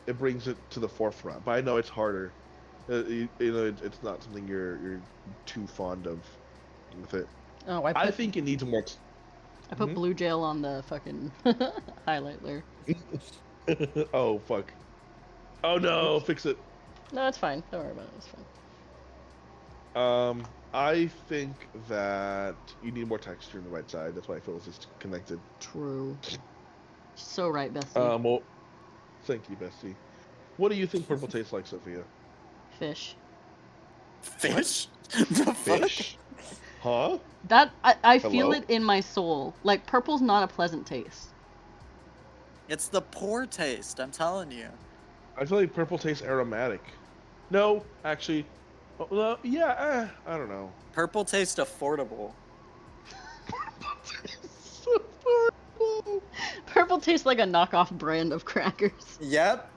It brings it to the forefront, but I know it's harder. You know, it's not something you're too fond of with it. Oh, I think it needs more. I put Mhm. blue gel on the fucking highlight layer. Oh fuck. Oh no, fix it. No, it's fine. Don't worry about it. It's fine. I think that you need more texture on the right side. That's why I feel it's just connected. True. So right, Bessie. Well, thank you, Bestie. What do you think purple tastes like, Sophia? Fish. Fish? The fuck? Fish? Huh? That I feel Hello? it in my soul. Like purple's not a pleasant taste. It's the poor taste, I'm telling you. I feel like purple tastes aromatic. No, actually, well, yeah, I don't know. Purple tastes affordable. Purple tastes like a knockoff brand of crackers. Yep.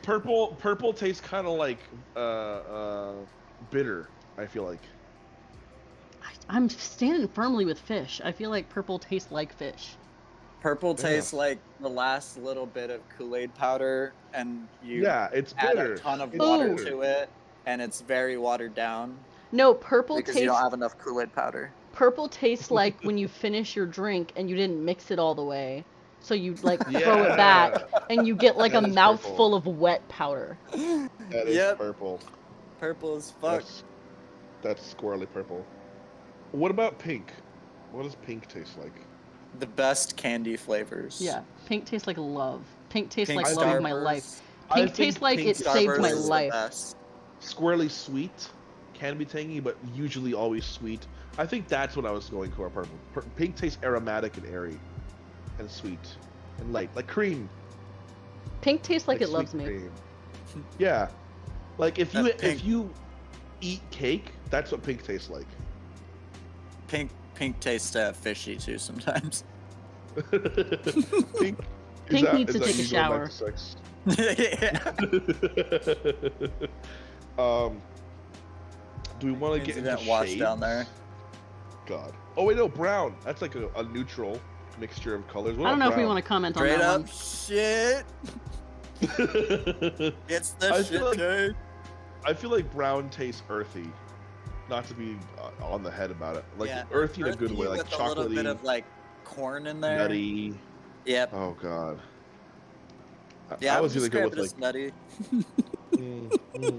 Purple tastes kind of like bitter. I feel like. I'm standing firmly with fish. I feel like purple tastes like fish. Purple Yeah. tastes like the last little bit of Kool-Aid powder, and you Yeah, it's add bitter. a ton of It's water bitter. to it, and it's very watered down No, purple because you tastes. don't have enough Kool-Aid powder. Purple tastes like when you finish your drink and you didn't mix it all the way, so you like throw Yeah. it back and you get like That a is mouthful of wet powder. That is Yep. purple. Purple as fuck. That's squirrely purple. What about pink? What does pink taste like? The best candy flavors. Yeah, pink tastes like love. Pink tastes Pink like love of my life. Starburst. I Pink think tastes like pink it saved my Starburst is the life. best. squarely sweet, can be tangy, but usually always sweet. I think that's what I was going for. Purple. Pink tastes aromatic and airy, and sweet, and light, like cream. Pink tastes like it sweet loves me. cream. Yeah, like if Pink. you eat cake, that's what pink tastes like. Pink tastes fishy too sometimes. Pink. Pink needs to take a you going shower. back to sex? Yeah. Do we want to get into that wash shades? down there? God. Oh wait, no, brown. That's like a neutral mixture of colors. What I don't know about if we brown? want to comment on Straight that up one. shit. It's the I shit feel like- dude. I feel like brown tastes earthy. Not to be on the head about it. Like Yeah, earthy in a good way, like with a little bit chocolatey, of like corn in there. nutty. Yep. Oh god. Yeah, I was gonna go with like like. nutty.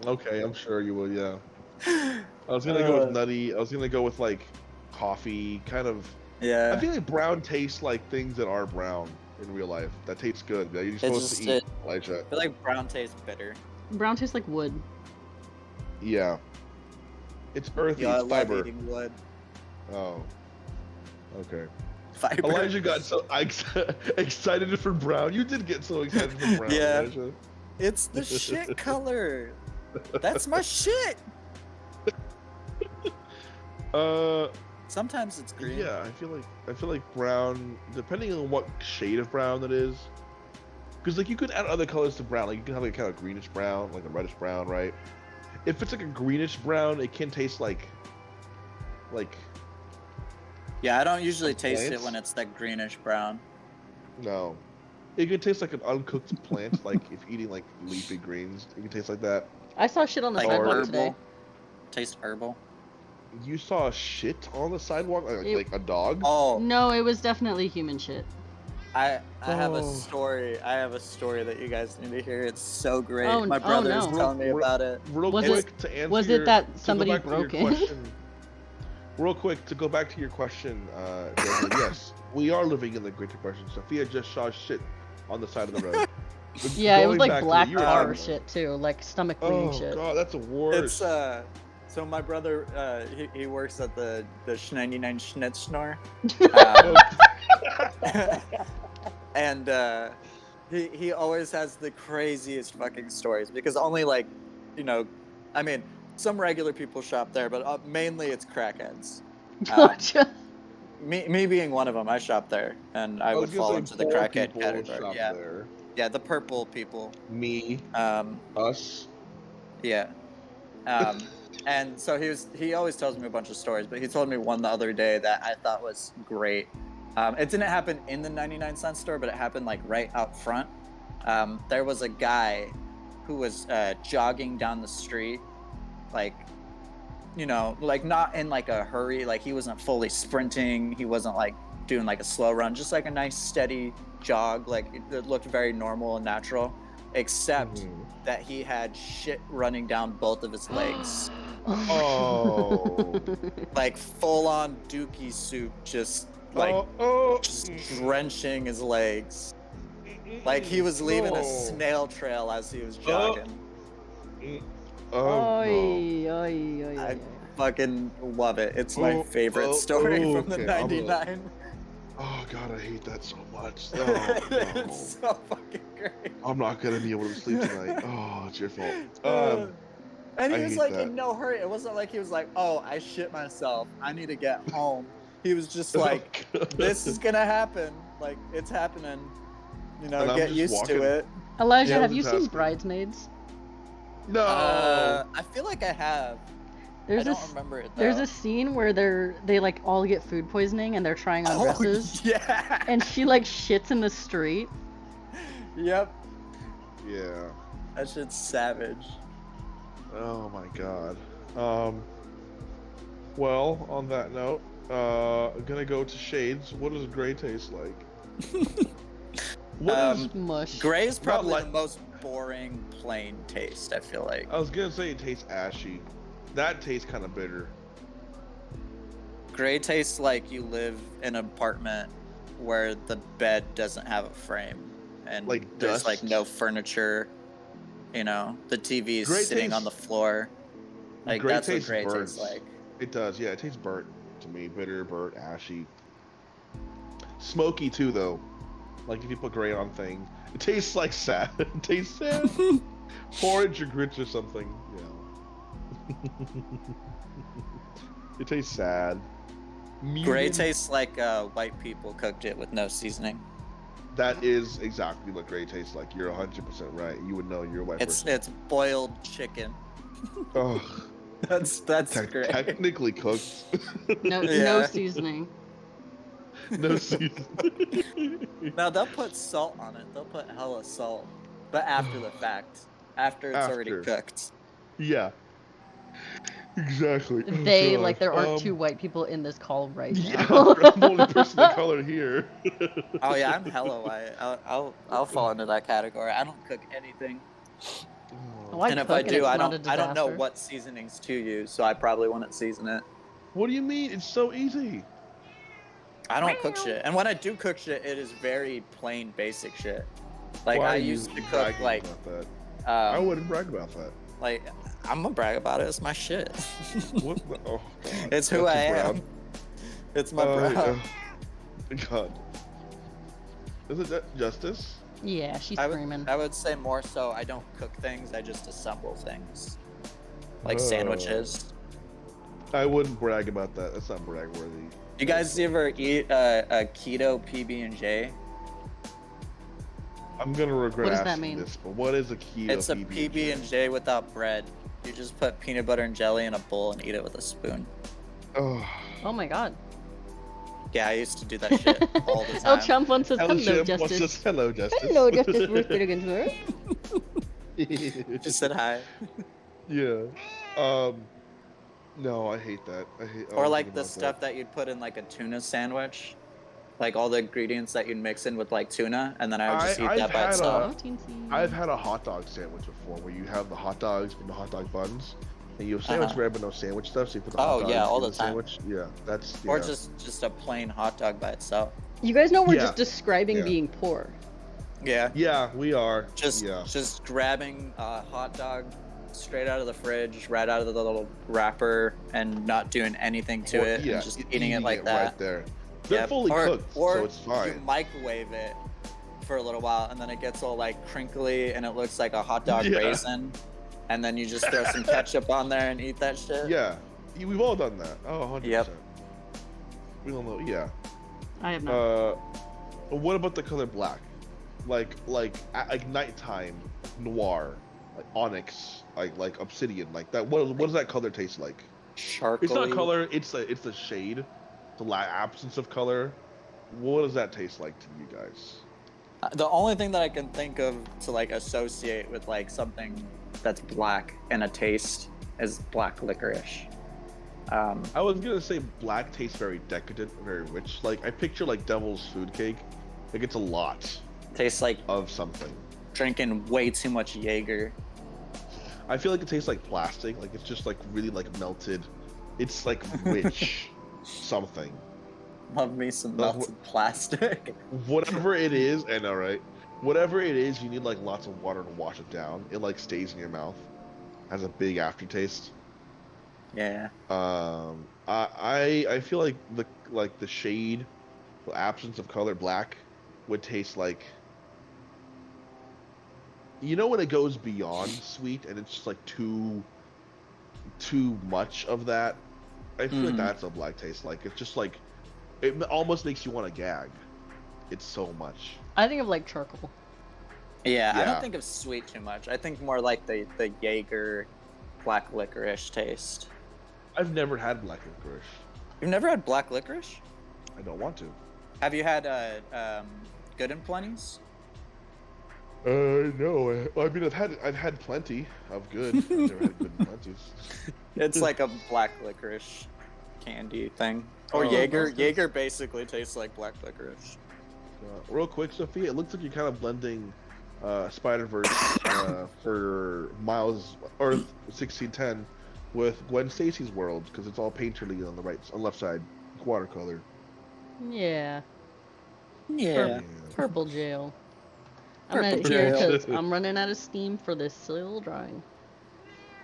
Okay, I'm sure you will. Yeah. I was gonna go with nutty. I was gonna go with like coffee, kind of. Yeah. I feel like brown tastes like things that are brown in real life. That tastes good. That you're supposed just- to eat, Elijah. I feel like brown tastes bitter. Brown tastes like wood. Yeah. It's earthy. Yeah, I It's love fiber. eating wood. Oh. Okay. Fiber. Elijah got so excited for brown. You did get so excited for brown, Yeah. Elijah. It's the shit color. That's my shit. Sometimes it's green. Yeah, I feel like brown, depending on what shade of brown it is, because like you could add other colors to brown. Like you can have like kind of greenish brown, like a reddish brown, right? If it's like a greenish brown, it can taste like. Yeah, I don't usually taste it plants? when it's that greenish brown. No. It can taste like an uncooked plant, like if eating like leafy greens, it can taste like that. I saw shit on the Like sidewalk herbal. today. Taste herbal. You saw shit on the sidewalk, like a dog? Oh, No, it was definitely human shit. I have a Oh. story. I have a story that you guys need to hear. It's so great. Oh, My oh, brother no. is telling me about it. Real Was quick to answer was your, it that to go somebody back to your broke in? question, real quick to go back to your question, Daniel, yes, we are living in the Great Depression. Sophia just saw shit on the side of the road. But Yeah, it was going like back to black your tar argument- shit too, like stomach bleeding Oh shit. god, that's the worst. It's so my brother he works at the Schneidy Schnitzschnor. And he always has the craziest fucking stories because only like, I mean, some regular people shop there, but mainly it's crackheads. Gotcha. Me being one of them, I shop there, and I would was gonna fall say into the poor crackhead people category. shop Yeah, there. yeah, the purple people. Me, Um, us. yeah. And so he always tells me a bunch of stories, but he told me one the other day that I thought was great. It didn't happen in the 99-cent store, but it happened like right out front. There was a guy who was jogging down the street, like, like not in like a hurry, like he wasn't fully sprinting, he wasn't like doing like a slow run, just like a nice steady jog, like it looked very normal and natural, except that he had shit running down both of his legs. Oh. Like full on dookie soup, just like just drenching his legs. Like he was leaving a snail trail as he was jogging. Oh, Oy, oy, oy, I oy. fucking love it. It's my favorite story from the okay, 99. oh god, I hate that so much. Oh, no. It's so fucking great. I'm not gonna be able to sleep tonight. Oh, it's your fault. And he I was hate like that. in no hurry. It wasn't like he was like, "Oh, I shit myself. I need to get home." He was just like, "This is gonna happen. Like it's happening. And I'm Get just used walking. to it." Elijah, Yeah, have you seen multitasking. Bridesmaids? No. I feel like I have. There's I don't this remember it though. there's a scene where they like all get food poisoning and they're trying on dresses. Yeah. And she like shits in the street. Yep. Yeah. That shit's savage. Oh my god. Well, on that note, I'm gonna go to shades. What does gray taste like? What is? Mush. Gray is probably like- the most boring, plain taste, I feel like. I was gonna say it tastes ashy. That tastes kind of bitter. Gray tastes like you live in an apartment where the bed doesn't have a frame and Like there's like dust? no furniture You know, the TV's Gray sitting on the tastes- floor. Like Gray that's what tastes gray burnt. tastes like. It does, yeah. It tastes burnt to me. Bitter, burnt, ashy. Smoky too, though. Like if you put gray on things, it tastes like sad. It tastes sad. Porridge or grits or something. Yeah. It tastes sad. Gray Muted. tastes like white people cooked it with no seasoning. That is exactly what gray tastes like. You're 100% right. You would know. You're a white person. It's boiled chicken. Oh, That's great. technically cooked. No, Yeah. no seasoning. No seasoning. Now they'll put salt on it. They'll put hella salt, but after the fact, after it's already After. cooked. Yeah. Exactly. Oh, They gosh. like there aren't two white people in this call right Yeah, now. I'm the only person of color here. Oh yeah, I'm hella white. I'll fall into that category. I don't cook anything, Oh, I and if cook I and do, it's I not a don't know disaster. what seasonings to use, so I probably wouldn't season it. What do you mean? It's so easy. I don't cook shit, and when I do cook shit, it is very plain, basic shit. Like Why I are you used to cook bragging like about that? I um, wouldn't brag about that. like I'm gonna brag about it. It's my shit. What? Oh, God. It's who That's I your am. brown. It's my brow. God. Is it justice? Yeah, she's I screaming. would say more so. I don't cook things. I just assemble things, like sandwiches. I wouldn't brag about that. That's not brag worthy. You guys ever eat a keto PB&J? I'm gonna regret What does that asking mean? this, but what is a keto It's a PB&J? PB&J without bread. You just put peanut butter and jelly in a bowl and eat it with a spoon. Oh. Oh my god. Yeah, I used to do that shit all the El time. Chump once says, El hello, Chimp Justice. wants us- Hello, Justice. Hello, Justice Ruth Bittigan. Just said hi. Yeah. No, I hate that. I hate. Or like the stuff that you'd put in like a tuna sandwich. Like all the ingredients that you'd mix in with like tuna, and then I would just eat I've that by had itself. I've had a hot dog sandwich before, where you have the hot dogs and the hot dog buns, and you have sandwich bread but no sandwich stuff. So you put the hot Oh, yeah, dogs all in the time. sandwich. Yeah, that's. Or yeah. just a plain hot dog by itself. You guys know we're Yeah. just describing Yeah. being poor. Yeah. Yeah, we are. Just grabbing a hot dog straight out of the fridge, right out of the little wrapper, and not doing anything to it, Yeah, and just eating it like right that. there. They're Yep. fully or, cooked, or so it's fine. you microwave it for a little while, and then it gets all like crinkly, and it looks like a hot dog Yeah. raisin, and then you just throw some ketchup on there and eat that shit. Yeah, we've all done that. Oh, 100%. Yep. We all know. Yeah. I have not. What about the color black? Like nighttime noir, like onyx, like obsidian, like that. What does that color taste like? Sharkly. It's not color. It's the shade, the absence of color. What does that taste like to you guys? The only thing that I can think of to like associate with like something that's black and a taste is black licorice. I was gonna say black tastes very decadent, very rich. Like I picture like devil's food cake. Like it's a lot Tastes like of something. drinking way too much Jaeger. I feel like it tastes like plastic. Like it's just like really like melted. It's like rich something. Love me some No, melted plastic. Whatever it is, I know, right? Whatever it is, you need like lots of water to wash it down. It like stays in your mouth, has a big aftertaste. Yeah. I feel like the shade, the absence of color, black, would taste like. You know when it goes beyond sweet and it's just like too much of that. I feel like that's what black tastes like. It's just like, it almost makes you want to gag. It's so much. I think of like charcoal. Yeah, I Yeah. don't think of sweet too much. I think more like the Jaeger black licorice taste. I've never had black licorice. You've never had black licorice? I don't want to. Have you had Good and Plenty's? No. I mean, I've had plenty of good. I've never had good plenties. It's like a black licorice candy thing. Or Oh, Jaeger. okay. Jaeger basically tastes like black licorice. Real quick, Sophia, it looks like you're kind of blending Spider-Verse for Miles Earth 1610 with Gwen Stacy's world because it's all painterly on the left side, watercolor. Yeah. Yeah. Purple jail. I'm Purple at here trail. because I'm running out of steam for this silly little drawing.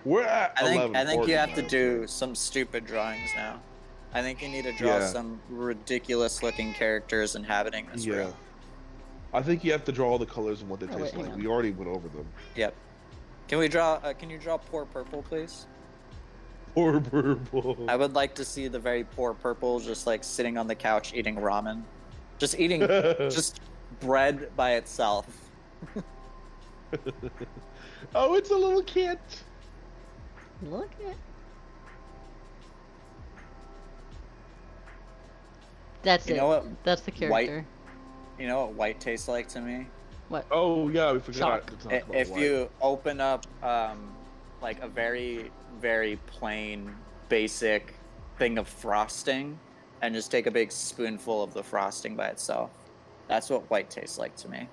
We're at I 11. think you have to Fortnite, do so- some stupid drawings now. I think you need to draw Yeah. some ridiculous looking characters inhabiting this Yeah. room. I think you have to draw all the colors and what they Oh, wait, taste hang like. on. We already went over them. Yep. Can we draw? Can you draw poor purple, please? Poor purple. I would like to see the very poor purple just like sitting on the couch eating ramen, just eating just bread by itself. Oh, it's a little cat. Look at. That's You it. know what? That's the character. You know what white tastes like to me? What? Oh yeah, we forgot Shock. to talk about If white. you open up like a very very plain basic thing of frosting and just take a big spoonful of the frosting by itself, that's what white tastes like to me.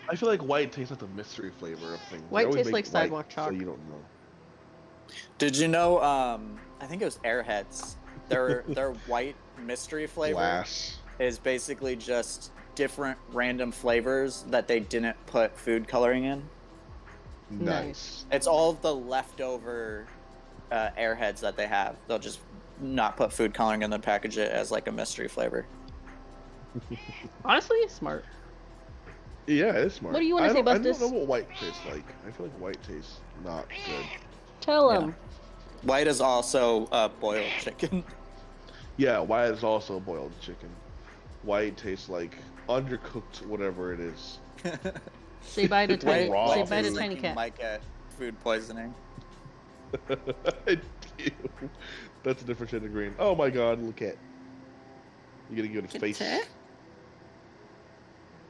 I feel like white tastes like the mystery flavor of things. They White always tastes make like white sidewalk chalk. So you don't know. Did you know? I think it was Airheads. Their white mystery flavor Glass. is basically just different random flavors that they didn't put food coloring in. Nice. It's all of the leftover Airheads that they have. They'll just not put food coloring in and package it as like a mystery flavor. Honestly, smart. Yeah, it's smart. What do you wanna say, I Bustus? don't know what white tastes like. I feel like white tastes not good. Tell Yeah. him. White is also boiled chicken. Yeah, white is also boiled chicken. White tastes like undercooked whatever it is. Say bye to tiny. raw Say food. bye to tastes like tiny you cat. might get food poisoning. Ew. That's a different shade of green. Oh my god, look at. You gotta give it a face.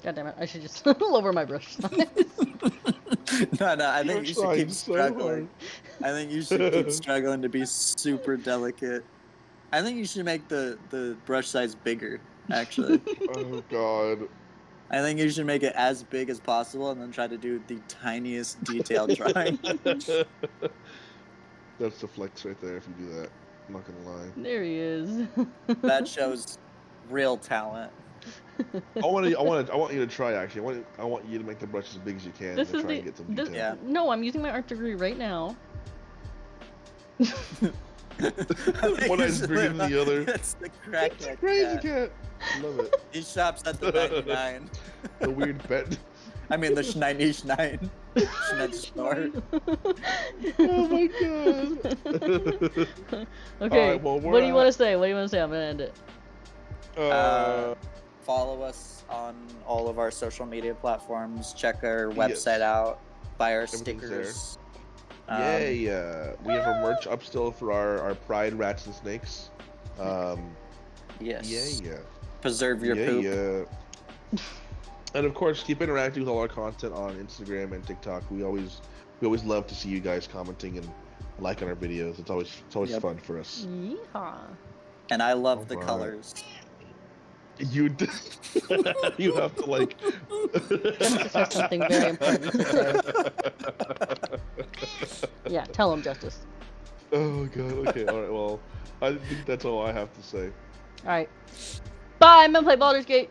God damn it! I should just lower my brush size. No, I You're think you should trying keep so struggling. I think you should keep struggling to be super delicate. I think you should make the brush size bigger, actually. Oh god. I think you should make it as big as possible and then try to do the tiniest detailed drawing. That's the flex right there if you do that. I'm not gonna lie. There he is. That shows real talent. I want you to try actually. I want you to make the brush as big as you can This and is try the. and get some This, detail. Yeah. No, I'm using my art degree right now. One eye's bigger than the other. That's the crackhead It's a crazy cat. cat. Love it. He shops at the 99. The weird bet. I mean the Schneidish 9. Schneidish Oh my god. Okay. Alright, well, what do you want to say? What do you want to say? I'm gonna end it. Follow us on all of our social media platforms. Check our website Yes. out. Buy our Everything's stickers. Yay! We have our merch up still for our Pride Rats and Snakes. Yes. Yeah. Preserve your poop. Yeah. And of course, keep interacting with all our content on Instagram and TikTok. We always love to see you guys commenting and liking our videos. It's always Yep. fun for us. Yeehaw. And I love the Alright. colors. You you have to like. Justice has something very important to say. Yeah, tell him, Justice. Oh god. Okay. All right. Well, I think that's all I have to say. All right. Bye. I'm gonna play Baldur's Gate.